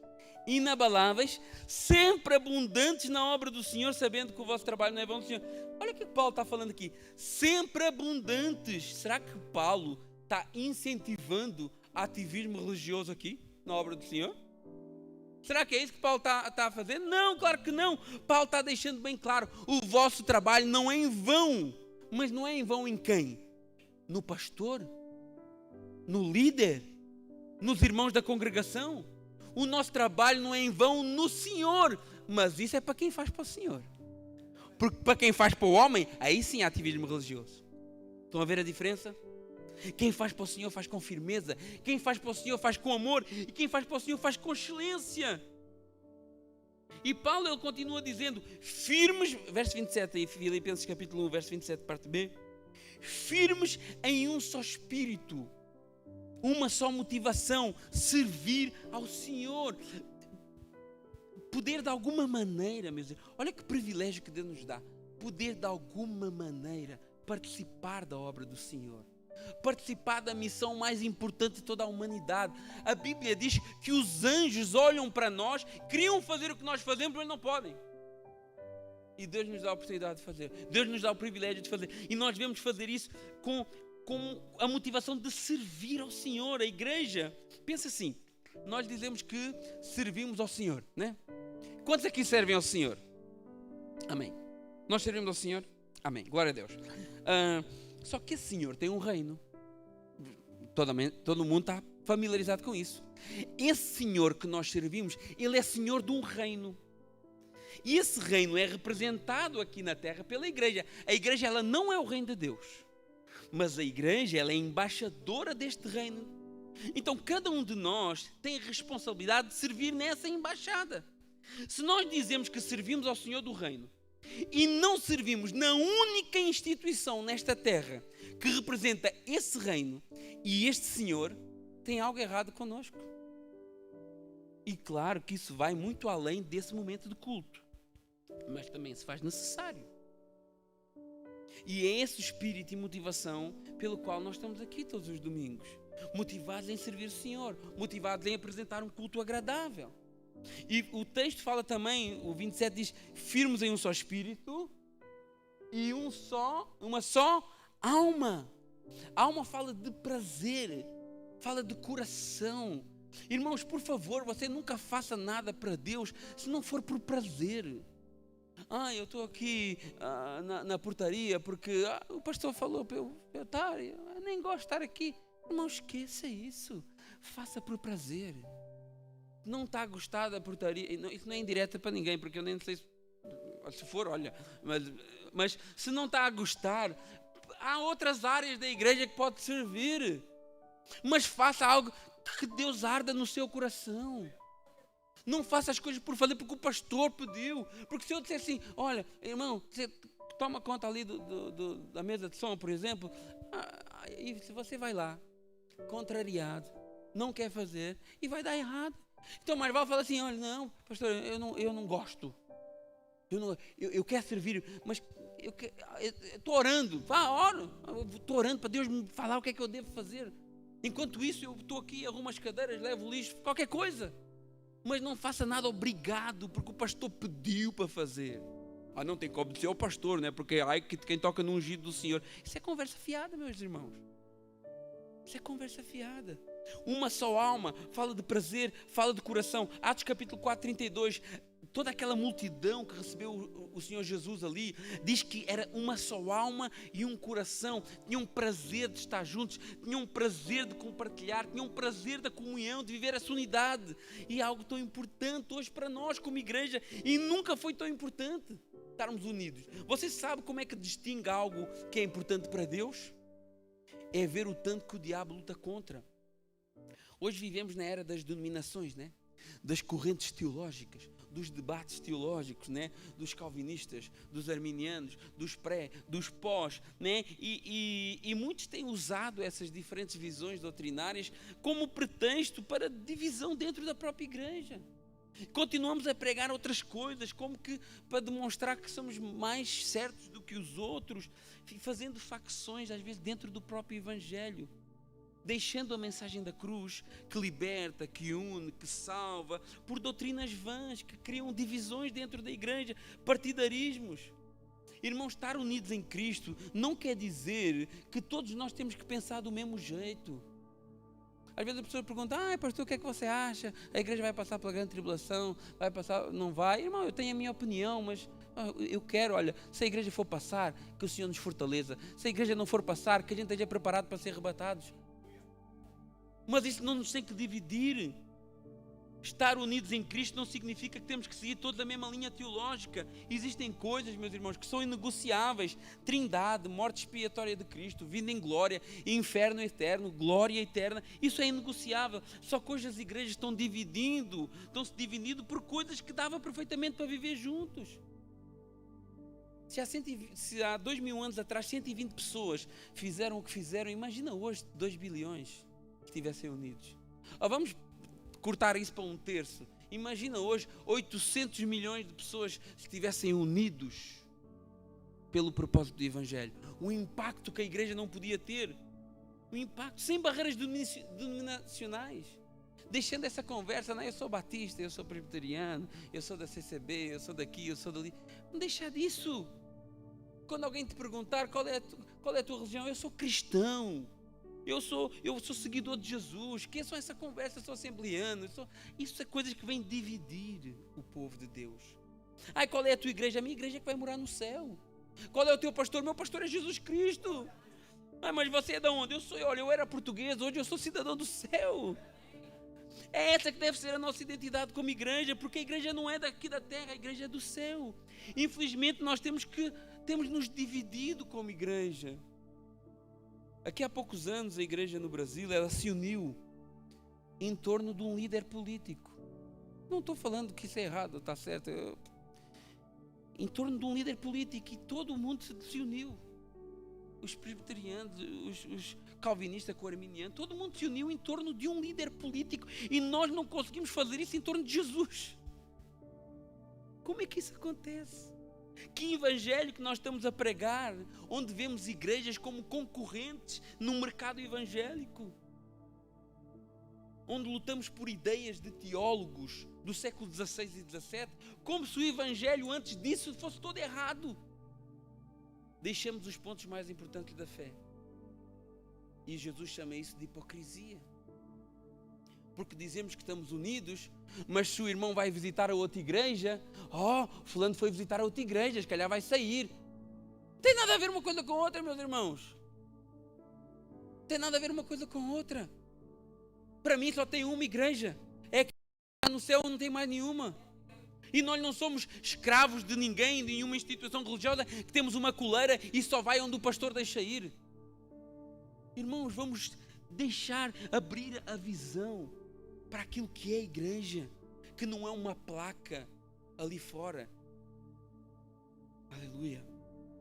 inabaláveis, sempre abundantes na obra do Senhor, sabendo que o vosso trabalho não é vão do Senhor. Olha o que Paulo está falando aqui. Sempre abundantes. Será que Paulo está incentivando ativismo religioso aqui, na obra do Senhor? Será que é isso que Paulo está a fazer? Não, claro que não. Paulo está deixando bem claro, o vosso trabalho não é em vão. Mas não é em vão em quem? No pastor? No líder? Nos irmãos da congregação? O nosso trabalho não é em vão no Senhor. Mas isso é para quem faz para o Senhor. Porque para quem faz para o homem, aí sim há ativismo religioso. Estão a ver a diferença? Quem faz para o Senhor faz com firmeza. Quem faz para o Senhor faz com amor. E quem faz para o Senhor faz com excelência. E Paulo, ele continua dizendo, firmes, verso 27 aí, Filipenses capítulo 1, verso 27, parte B. Firmes em um só espírito. Uma só motivação, servir ao Senhor. Poder de alguma maneira, meus irmãos, olha que privilégio que Deus nos dá. Poder de alguma maneira participar da obra do Senhor. Participar da missão mais importante de toda a humanidade. A Bíblia diz que os anjos olham para nós, queriam fazer o que nós fazemos, mas não podem. E Deus nos dá a oportunidade de fazer. Deus nos dá o privilégio de fazer. E nós devemos fazer isso com a motivação de servir ao Senhor. A igreja, pensa assim, nós dizemos que servimos ao Senhor, né? Quantos aqui servem ao Senhor? Amém. Nós servimos ao Senhor? Amém. Glória a Deus. Só que esse Senhor tem um reino. Todo mundo está familiarizado com isso. Esse Senhor que nós servimos, Ele é Senhor de um reino. E esse reino é representado aqui na terra pela igreja. A igreja, ela não é o reino de Deus. Mas a igreja, ela é embaixadora deste reino. Então, cada um de nós tem a responsabilidade de servir nessa embaixada. Se nós dizemos que servimos ao Senhor do reino, e não servimos na única instituição nesta terra que representa esse reino e este Senhor, tem algo errado connosco. E claro que isso vai muito além desse momento de culto, mas também se faz necessário. E é esse espírito e motivação pelo qual nós estamos aqui todos os domingos, motivados em servir o Senhor, motivados em apresentar um culto agradável. E o texto fala também, o 27 diz, firmes em um só espírito e uma só alma. A alma fala de prazer, fala de coração. Irmãos, por favor, você nunca faça nada para Deus se não for por prazer. Eu estou aqui na portaria porque o pastor falou para eu estar, eu nem gosto de estar aqui. Irmão, esqueça isso, faça por prazer. Não está a gostar da portaria, isso não é indireta para ninguém, porque eu nem sei se for, olha, mas se não está a gostar, há outras áreas da igreja que pode servir, mas faça algo que Deus arda no seu coração. Não faça as coisas por fazer porque o pastor pediu, porque se eu disser assim, olha, irmão, você toma conta ali da mesa de som, por exemplo, e se você vai lá, contrariado, não quer fazer, e vai dar errado. Então, mas vai falar assim, olha, não, pastor, eu não gosto. Eu quero servir, mas eu estou orando. Oro. Estou orando para Deus me falar o que é que eu devo fazer. Enquanto isso, eu estou aqui, arrumo as cadeiras, levo o lixo, qualquer coisa. Mas não faça nada obrigado, porque o pastor pediu para fazer. Não tem que obedecer ao pastor, né? Porque quem toca no ungido do Senhor. Isso é conversa fiada, meus irmãos. Isso é conversa fiada. Uma só alma, fala de prazer, fala de coração. Atos capítulo 4, 32, toda aquela multidão que recebeu o Senhor Jesus ali, diz que era uma só alma e um coração, tinham prazer de estar juntos, tinham prazer de compartilhar, tinham prazer da comunhão, de viver essa unidade. E é algo tão importante hoje para nós como igreja, e nunca foi tão importante estarmos unidos. Você sabe como é que distingue algo que é importante para Deus? É ver o tanto que o diabo luta contra. Hoje vivemos na era das denominações, né? Das correntes teológicas, dos debates teológicos, né? Dos calvinistas, dos arminianos, dos pré, dos pós, né? E muitos têm usado essas diferentes visões doutrinárias como pretexto para divisão dentro da própria igreja. Continuamos a pregar outras coisas, como que para demonstrar que somos mais certos do que os outros, fazendo facções às vezes dentro do próprio evangelho, deixando a mensagem da cruz que liberta, que une, que salva, por doutrinas vãs que criam divisões dentro da igreja, partidarismos. Irmãos, estar unidos em Cristo não quer dizer que todos nós temos que pensar do mesmo jeito. Às vezes a pessoa pergunta, pastor, o que é que você acha? A igreja vai passar pela grande tribulação? Vai passar? Não vai? Irmão, eu tenho a minha opinião, mas eu quero, olha, se a igreja for passar, que o Senhor nos fortaleça. Se a igreja não for passar, que a gente esteja preparado para ser arrebatados. Mas isso não nos tem que dividir. Estar unidos em Cristo não significa que temos que seguir todos a mesma linha teológica. Existem coisas, meus irmãos, que são inegociáveis. Trindade, morte expiatória de Cristo, vida em glória, inferno eterno, glória eterna. Isso é inegociável. Só que hoje as igrejas estão se dividindo por coisas que dava perfeitamente para viver juntos. Se há 2000 anos atrás 120 pessoas fizeram o que fizeram, imagina hoje 2 bilhões que estivessem unidos. Vamos cortar isso para 1/3. Imagina hoje 800 milhões de pessoas que estivessem unidos pelo propósito do Evangelho. O impacto que a igreja não podia ter. O impacto sem barreiras denominacionais. Deixando essa conversa, eu sou batista, eu sou presbiteriano, eu sou da CCB, eu sou daqui, eu sou dali. Não deixa disso. Quando alguém te perguntar qual é a tua religião, eu sou cristão. Eu sou seguidor de Jesus. Que é só essa conversa? Eu sou assembleano. Isso é coisas que vêm dividir o povo de Deus. Qual é a tua igreja? A minha igreja é que vai morar no céu. Qual é o teu pastor? Meu pastor é Jesus Cristo. Mas você é de onde? Eu era português, hoje eu sou cidadão do céu. É essa que deve ser a nossa identidade como igreja, porque a igreja não é daqui da terra, a igreja é do céu. Infelizmente nós temos nos dividido como igreja. Aqui há poucos anos a igreja no Brasil, ela se uniu em torno de um líder político. Não estou falando que isso é errado, está certo. Em torno de um líder político, e todo o mundo se uniu. Os presbiterianos, os calvinistas com o arminiano, todo mundo se uniu em torno de um líder político, e nós não conseguimos fazer isso em torno de Jesus. Como é que isso acontece? Que evangelho que nós estamos a pregar, onde vemos igrejas como concorrentes no mercado evangélico, onde lutamos por ideias de teólogos do século XVI e XVII, como se o evangelho antes disso fosse todo errado. Deixamos os pontos mais importantes da fé, e Jesus chama isso de hipocrisia, porque dizemos que estamos unidos, mas se o irmão vai visitar a outra igreja, fulano foi visitar a outra igreja, se calhar vai sair. Não tem nada a ver uma coisa com a outra, meus irmãos. Não tem nada a ver uma coisa com a outra. Para mim só tem uma igreja, é que no céu não tem mais nenhuma. E nós não somos escravos de ninguém, de nenhuma instituição religiosa, que temos uma coleira e só vai onde o pastor deixa ir. Irmãos, vamos abrir a visão para aquilo que é a igreja, que não é uma placa ali fora. Aleluia.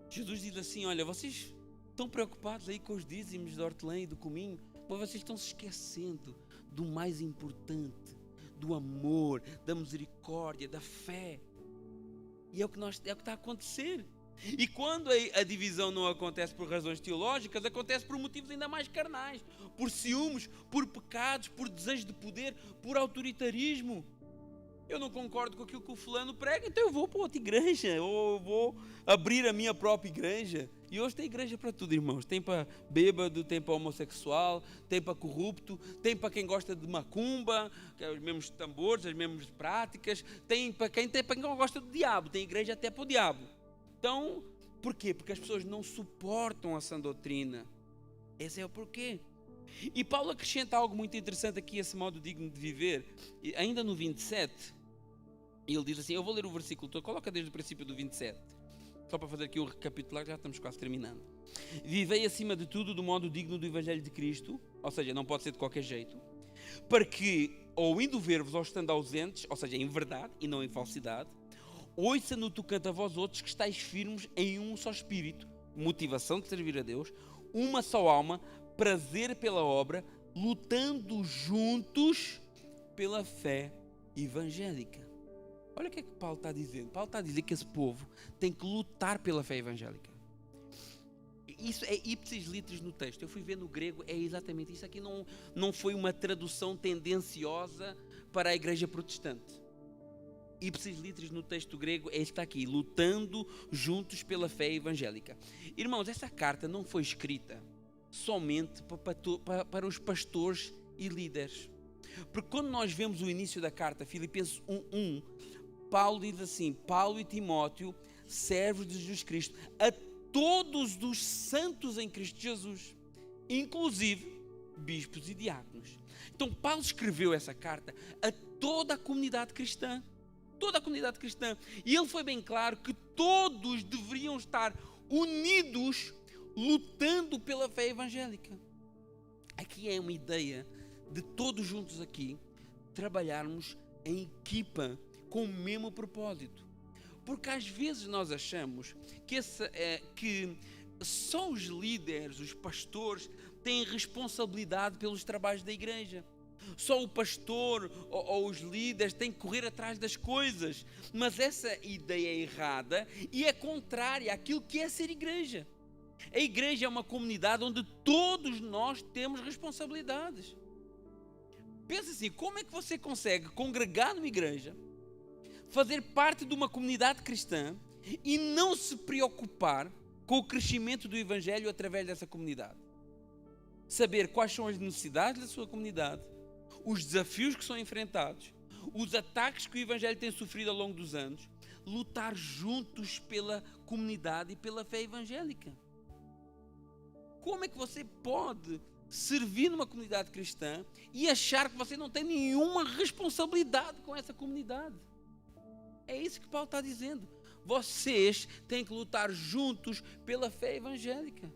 Jesus diz assim: olha, vocês estão preocupados aí com os dízimos da hortelã e do cominho, mas vocês estão se esquecendo do mais importante, do amor, da misericórdia, da fé. E é o que está a acontecer. E quando a divisão não acontece por razões teológicas, acontece por motivos ainda mais carnais, por ciúmes, por pecados, por desejo de poder, por autoritarismo. Eu não concordo com aquilo que o fulano prega, então eu vou para outra igreja, ou eu vou abrir a minha própria igreja. E hoje tem igreja para tudo, irmãos. Tem para bêbado, tem para homossexual, tem para corrupto, tem para quem gosta de macumba, que é os mesmos tambores, as mesmas práticas, tem para quem gosta do diabo, tem igreja até para o diabo. Então, por quê? Porque as pessoas não suportam a sã doutrina. Esse é o porquê. E Paulo acrescenta algo muito interessante aqui, esse modo digno de viver. E ainda no 27, ele diz assim, eu vou ler o versículo todo, coloca desde o princípio do 27, só para fazer aqui o recapitular, já estamos quase terminando. Vivei acima de tudo do modo digno do Evangelho de Cristo, ou seja, não pode ser de qualquer jeito, para que, ou indo ver-vos ou estando ausentes, ou seja, em verdade e não em falsidade, ouça no tocante a vós outros que estáis firmes em um só espírito, motivação de servir a Deus, uma só alma, prazer pela obra, lutando juntos pela fé evangélica. Olha o que é que Paulo está dizendo. Paulo está a dizer que esse povo tem que lutar pela fé evangélica. Isso é ipsis litteris no texto. Eu fui ver no grego, é exatamente isso. Aqui não foi uma tradução tendenciosa para a igreja protestante. ipsis litteris no texto grego é esta aqui, lutando juntos pela fé evangélica. Irmãos, essa carta não foi escrita somente para os pastores e líderes. Porque quando nós vemos o início da carta, Filipenses 1:1, Paulo diz assim: Paulo e Timóteo, servos de Jesus Cristo, a todos os santos em Cristo Jesus, inclusive bispos e diáconos. Então Paulo escreveu essa carta a toda a comunidade cristã. Toda a comunidade cristã. E ele foi bem claro que todos deveriam estar unidos, lutando pela fé evangélica. Aqui é uma ideia de todos juntos aqui trabalharmos em equipa com o mesmo propósito. Porque às vezes nós achamos que só os líderes, os pastores, têm responsabilidade pelos trabalhos da igreja. Só o pastor ou os líderes têm que correr atrás das coisas. Mas essa ideia é errada e é contrária àquilo que é ser igreja. A igreja é uma comunidade onde todos nós temos responsabilidades. Pensa assim, como é que você consegue congregar numa igreja, fazer parte de uma comunidade cristã e não se preocupar com o crescimento do evangelho através dessa comunidade? Saber quais são as necessidades da sua comunidade, os desafios que são enfrentados, os ataques que o evangelho tem sofrido ao longo dos anos, lutar juntos pela comunidade e pela fé evangélica. Como é que você pode servir numa comunidade cristã e achar que você não tem nenhuma responsabilidade com essa comunidade? É isso que Paulo está dizendo. Vocês têm que lutar juntos pela fé evangélica.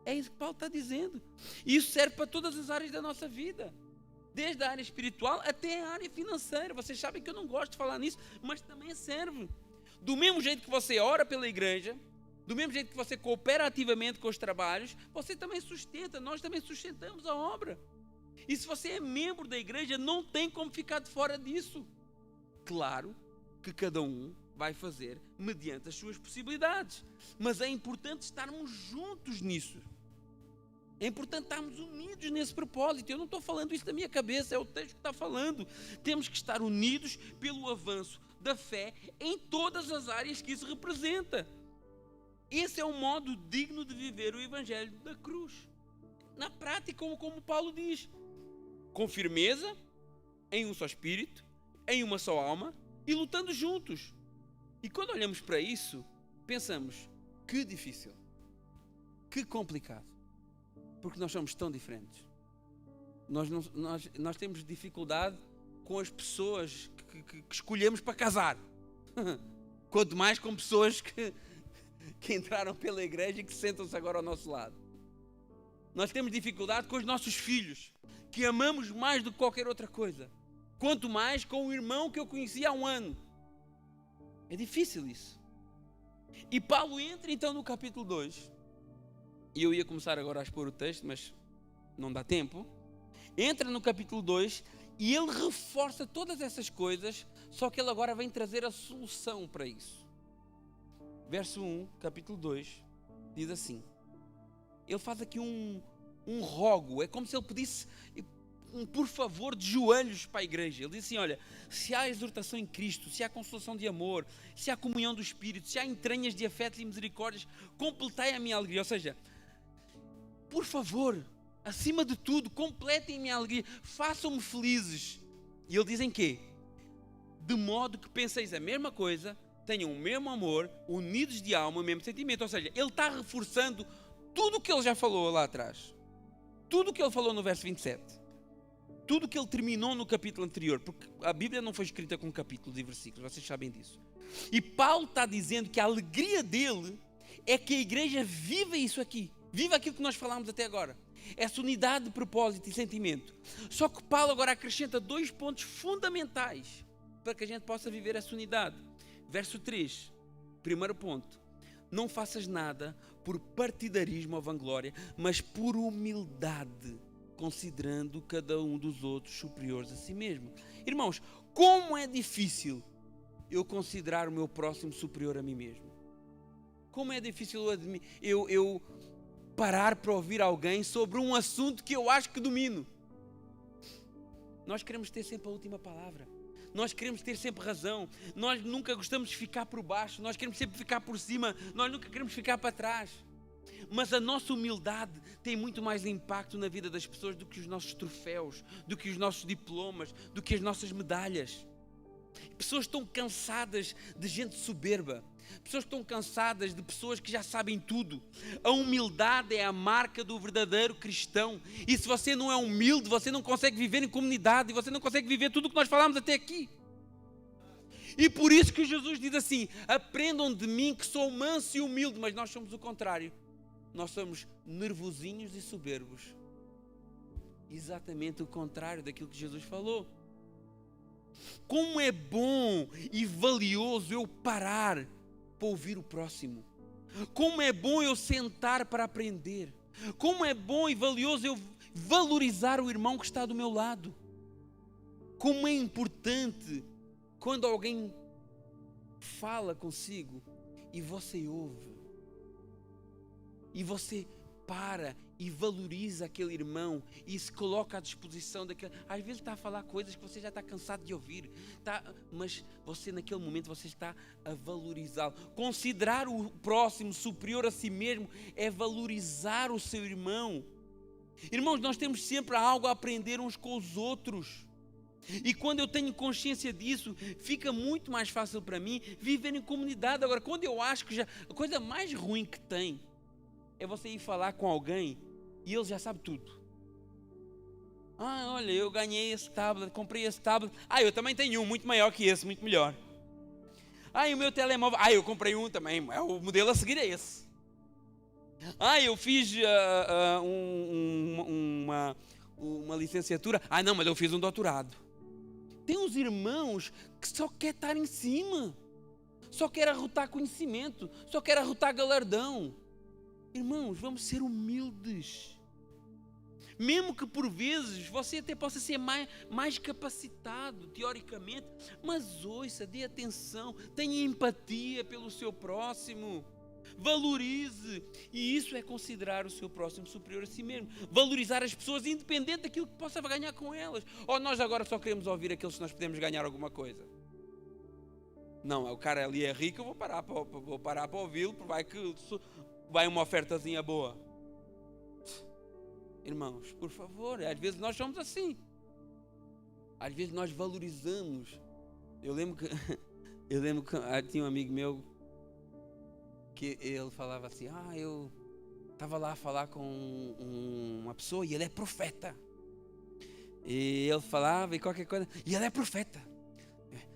É isso que Paulo está dizendo. E isso serve para todas as áreas da nossa vida. Desde a área espiritual até a área financeira. Vocês sabem que eu não gosto de falar nisso, mas também serve. Do mesmo jeito que você ora pela igreja, do mesmo jeito que você coopera ativamente com os trabalhos, você também sustenta, nós também sustentamos a obra. E se você é membro da igreja, não tem como ficar de fora disso. Claro que cada um vai fazer mediante as suas possibilidades. Mas é importante estarmos juntos nisso. É importante estarmos unidos nesse propósito. Eu não estou falando isso da minha cabeça, é o texto que está falando. Temos que estar unidos pelo avanço da fé em todas as áreas que isso representa. Esse é um modo digno de viver o evangelho da cruz. Na prática, como Paulo diz, com firmeza, em um só espírito, em uma só alma e lutando juntos. E quando olhamos para isso, pensamos, que difícil, que complicado, porque nós somos tão diferentes. Nós temos dificuldade com as pessoas que escolhemos para casar, quanto mais com pessoas que entraram pela igreja e que sentam-se agora ao nosso lado. Nós temos dificuldade com os nossos filhos, que amamos mais do que qualquer outra coisa, quanto mais com o irmão que eu conheci há um ano. É difícil isso. E Paulo entra então no capítulo 2, e eu ia começar agora a expor o texto, mas não dá tempo. Entra no capítulo 2 e ele reforça todas essas coisas, só que ele agora vem trazer a solução para isso. Verso 1, capítulo 2, diz assim. Ele faz aqui um rogo, é como se ele pedisse um por favor de joelhos para a igreja. Ele diz assim, olha, se há exortação em Cristo, se há consolação de amor, se há comunhão do Espírito, se há entranhas de afetos e misericórdias, completai a minha alegria. Ou seja, por favor, acima de tudo, completem a minha alegria, façam-me felizes. E ele diz em quê? De modo que penseis a mesma coisa, tenham o mesmo amor, unidos de alma, o mesmo sentimento. Ou seja, ele está reforçando tudo o que ele já falou lá atrás. Tudo o que ele falou no verso 27. Tudo o que ele terminou no capítulo anterior. Porque a Bíblia não foi escrita com capítulos e versículos, vocês sabem disso. E Paulo está dizendo que a alegria dele é que a igreja viva isso aqui. Viva aquilo que nós falámos até agora. Essa unidade de propósito e sentimento. Só que Paulo agora acrescenta 2 pontos fundamentais para que a gente possa viver essa unidade. Verso 3, primeiro ponto. Não faças nada por partidarismo ou vanglória, mas por humildade, considerando cada um dos outros superiores a si mesmo. Irmãos, como é difícil eu considerar o meu próximo superior a mim mesmo. Como é difícil eu parar para ouvir alguém sobre um assunto que eu acho que domino. Nós queremos ter sempre a última palavra. Nós queremos ter sempre razão. Nós nunca gostamos de ficar por baixo. Nós queremos sempre ficar por cima. Nós nunca queremos ficar para trás. Mas a nossa humildade tem muito mais impacto na vida das pessoas do que os nossos troféus, do que os nossos diplomas, do que as nossas medalhas. Pessoas estão cansadas de gente soberba. Pessoas estão cansadas de pessoas que já sabem tudo. A humildade é a marca do verdadeiro cristão. E se você não é humilde, você não consegue viver em comunidade. E você não consegue viver tudo o que nós falámos até aqui. E por isso que Jesus diz assim: aprendam de mim que sou manso e humilde. Mas nós somos o contrário. Nós somos nervosinhos e soberbos. Exatamente o contrário daquilo que Jesus falou. Como é bom e valioso eu parar para ouvir o próximo. Como é bom eu sentar para aprender. Como é bom e valioso eu valorizar o irmão que está do meu lado. Como é importante quando alguém fala consigo e você ouve. E você para e valoriza aquele irmão e se coloca à disposição daquele. Às vezes está a falar coisas que você já está cansado de ouvir, mas você naquele momento você está a valorizá-lo. Considerar o próximo superior a si mesmo é valorizar o seu irmão. Irmãos, nós temos sempre algo a aprender uns com os outros. E quando eu tenho consciência disso, fica muito mais fácil para mim viver em comunidade. Agora, quando eu acho que a coisa mais ruim que tem é você ir falar com alguém e ele já sabe tudo. Olha, eu ganhei esse tablet, comprei esse tablet. Eu também tenho um muito maior que esse, muito melhor. E o meu telemóvel, eu comprei um também, o modelo a seguir é esse. Eu fiz uma licenciatura. Não, mas eu fiz um doutorado. Tem uns irmãos que só quer estar em cima. Só quer arrotar conhecimento, só quer arrotar galardão. Irmãos, vamos ser humildes. Mesmo que por vezes você até possa ser mais capacitado, teoricamente, mas ouça, dê atenção, tenha empatia pelo seu próximo, valorize. E isso é considerar o seu próximo superior a si mesmo. Valorizar as pessoas independente daquilo que possa ganhar com elas. Ou nós agora só queremos ouvir aqueles que nós podemos ganhar alguma coisa. Não, o cara ali é rico, eu vou parar para ouvi-lo, porque vai uma ofertazinha boa. Irmãos, por favor, às vezes nós somos assim. Às vezes nós valorizamos. Eu lembro que tinha um amigo meu que ele falava assim: eu estava lá a falar com uma pessoa e ele é profeta. E ele falava e qualquer coisa, e ele é profeta.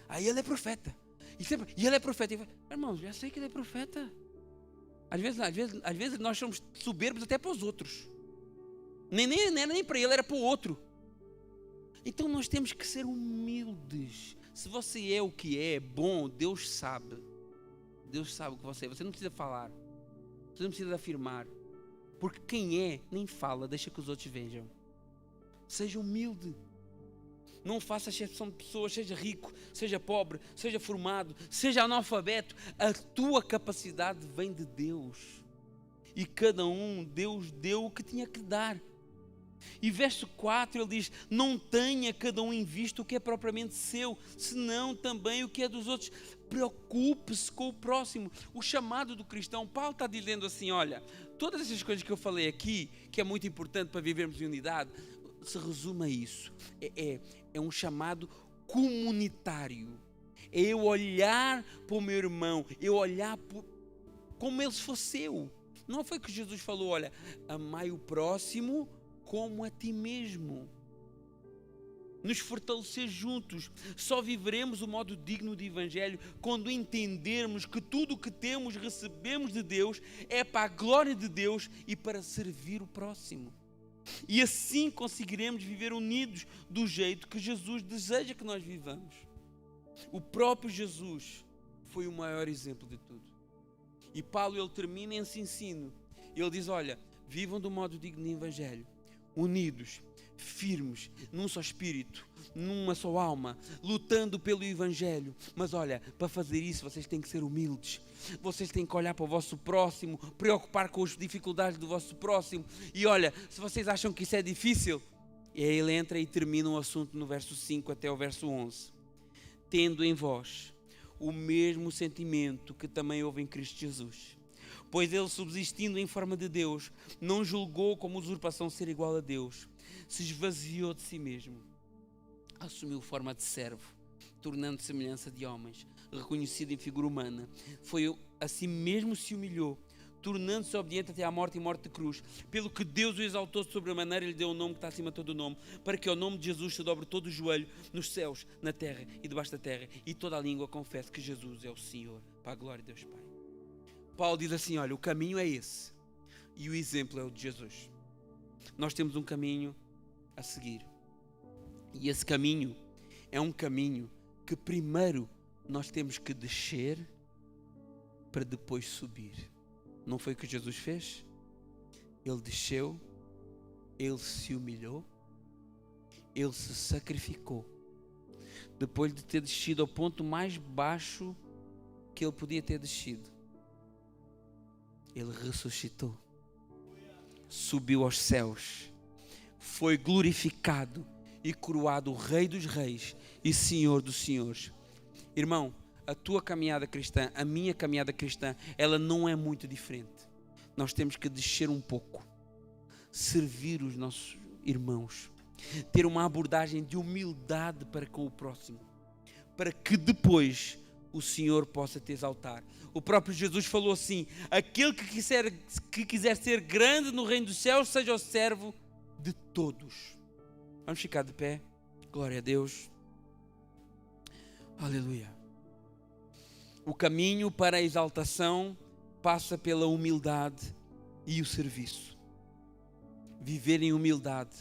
Aí ele é profeta. E ele é profeta. E eu falei: irmãos, já sei que ele é profeta. Às vezes nós somos soberbos até para os outros. Nem era nem para ele, era para o outro. Então nós temos que ser humildes. Se você é o que é bom, Deus sabe. Deus sabe o que você é. Você não precisa falar. Você não precisa afirmar. Porque quem é, nem fala, deixa que os outros vejam. Seja humilde. Não faça exceção de pessoas, seja rico, seja pobre, seja formado, seja analfabeto. A tua capacidade vem de Deus. E cada um, Deus deu o que tinha que dar. E verso 4 ele diz: não tenha cada um em vista o que é propriamente seu, senão também o que é dos outros. Preocupe-se com o próximo. O chamado do cristão, Paulo está dizendo assim: olha, todas essas coisas que eu falei aqui, que é muito importante para vivermos em unidade, se resume a isso. É um chamado comunitário. É eu olhar para o meu irmão, eu olhar como ele fosse eu. Não foi que Jesus falou: olha, amai o próximo como a ti mesmo. Nos fortalecer juntos. Só viveremos o modo digno do Evangelho quando entendermos que tudo o que temos, recebemos de Deus, é para a glória de Deus e para servir o próximo. E assim conseguiremos viver unidos do jeito que Jesus deseja que nós vivamos. O próprio Jesus foi o maior exemplo de tudo. E Paulo, ele termina esse ensino. Ele diz: olha, vivam do modo digno do Evangelho, unidos, firmes, num só espírito, numa só alma, lutando pelo Evangelho. Mas olha, para fazer isso vocês têm que ser humildes. Vocês têm que olhar para o vosso próximo, preocupar com as dificuldades do vosso próximo. E olha, se vocês acham que isso é difícil, e aí ele entra e termina o assunto no verso 5 até o verso 11. tendo em vós o mesmo sentimento que também houve em Cristo Jesus. Pois ele, subsistindo em forma de Deus, não julgou como usurpação ser igual a Deus. Se esvaziou de si mesmo, assumiu forma de servo, tornando semelhança de homens, reconhecido em figura humana. Foi a si mesmo se humilhou, tornando-se obediente até à morte e morte de cruz. Pelo que Deus o exaltou sobremaneira e lhe deu um nome que está acima de todo o nome, para que ao nome de Jesus se dobre todo o joelho, nos céus, na terra e debaixo da terra, e toda a língua confesse que Jesus é o Senhor, para a glória de Deus Pai. Paulo diz assim, olha, o caminho é esse, e o exemplo é o de Jesus. Nós temos um caminho a seguir, e esse caminho é um caminho que primeiro nós temos que descer para depois subir. Não foi o que Jesus fez? Ele desceu, ele se humilhou, ele se sacrificou. Depois de ter descido ao ponto mais baixo que ele podia ter descido, ele ressuscitou, subiu aos céus, foi glorificado e coroado Rei dos Reis e Senhor dos Senhores. Irmão, a tua caminhada cristã, a minha caminhada cristã, ela não é muito diferente. Nós temos que descer um pouco, servir os nossos irmãos, ter uma abordagem de humildade para com o próximo, para que depois o Senhor possa te exaltar. O próprio Jesus falou assim: aquele que quiser ser grande no reino dos céus, seja o servo de todos. Vamos ficar de pé. Glória a Deus. Aleluia. O caminho para a exaltação passa pela humildade e o serviço. Viver em humildade,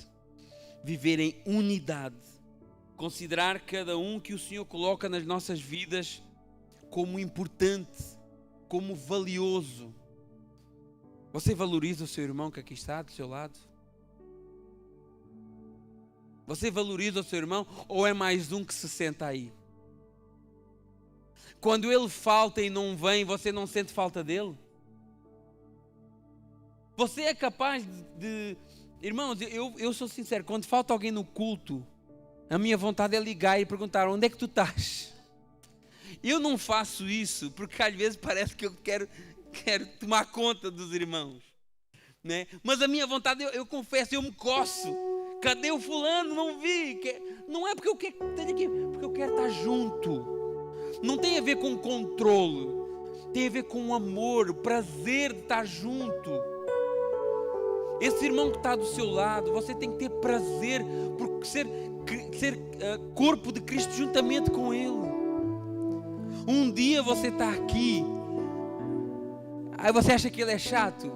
viver em unidade, considerar cada um que o Senhor coloca nas nossas vidas como importante, como valioso. Você valoriza o seu irmão que aqui está do seu lado? Você valoriza o seu irmão ou é mais um que se senta aí? Quando ele falta e não vem, você não sente falta dele? Você é capaz de... Irmãos, eu sou sincero, quando falta alguém no culto, a minha vontade é ligar e perguntar: onde é que tu estás? Eu não faço isso porque às vezes parece que eu quero tomar conta dos irmãos, né? Mas a minha vontade, eu confesso, eu me coço. Cadê o fulano? Não vi. Não é porque eu quero, porque eu quero estar junto. Não tem a ver com controle, tem a ver com amor, o prazer de estar junto. Esse irmão que está do seu lado, você tem que ter prazer por ser corpo de Cristo juntamente com ele. Um dia você está aqui, aí você acha que ele é chato,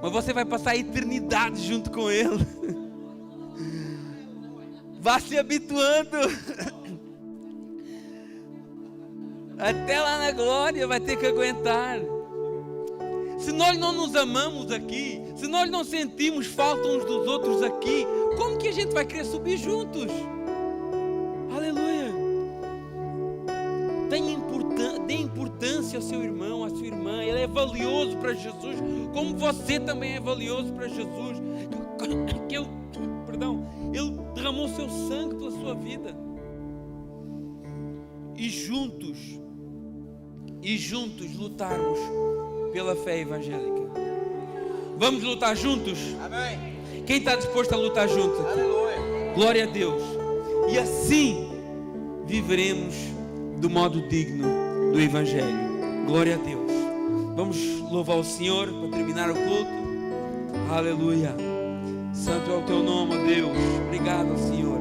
mas você vai passar a eternidade junto com ele. Vá se habituando. Até lá na glória vai ter que aguentar. Se nós não nos amamos aqui, se nós não sentimos falta uns dos outros aqui, como que a gente vai querer subir juntos? Aleluia. Dê importância ao seu irmão, à sua irmã. Ele é valioso para Jesus, como você também é valioso para Jesus. Ele derramou seu sangue pela sua vida. E juntos lutarmos pela fé evangélica. Vamos lutar juntos? Amém. Quem está disposto a lutar juntos aqui? Aleluia. Glória a Deus. E assim viveremos do modo digno do Evangelho. Glória a Deus. Vamos louvar o Senhor para terminar o culto. Aleluia. Santo é o teu nome, Deus. Obrigado, Senhor.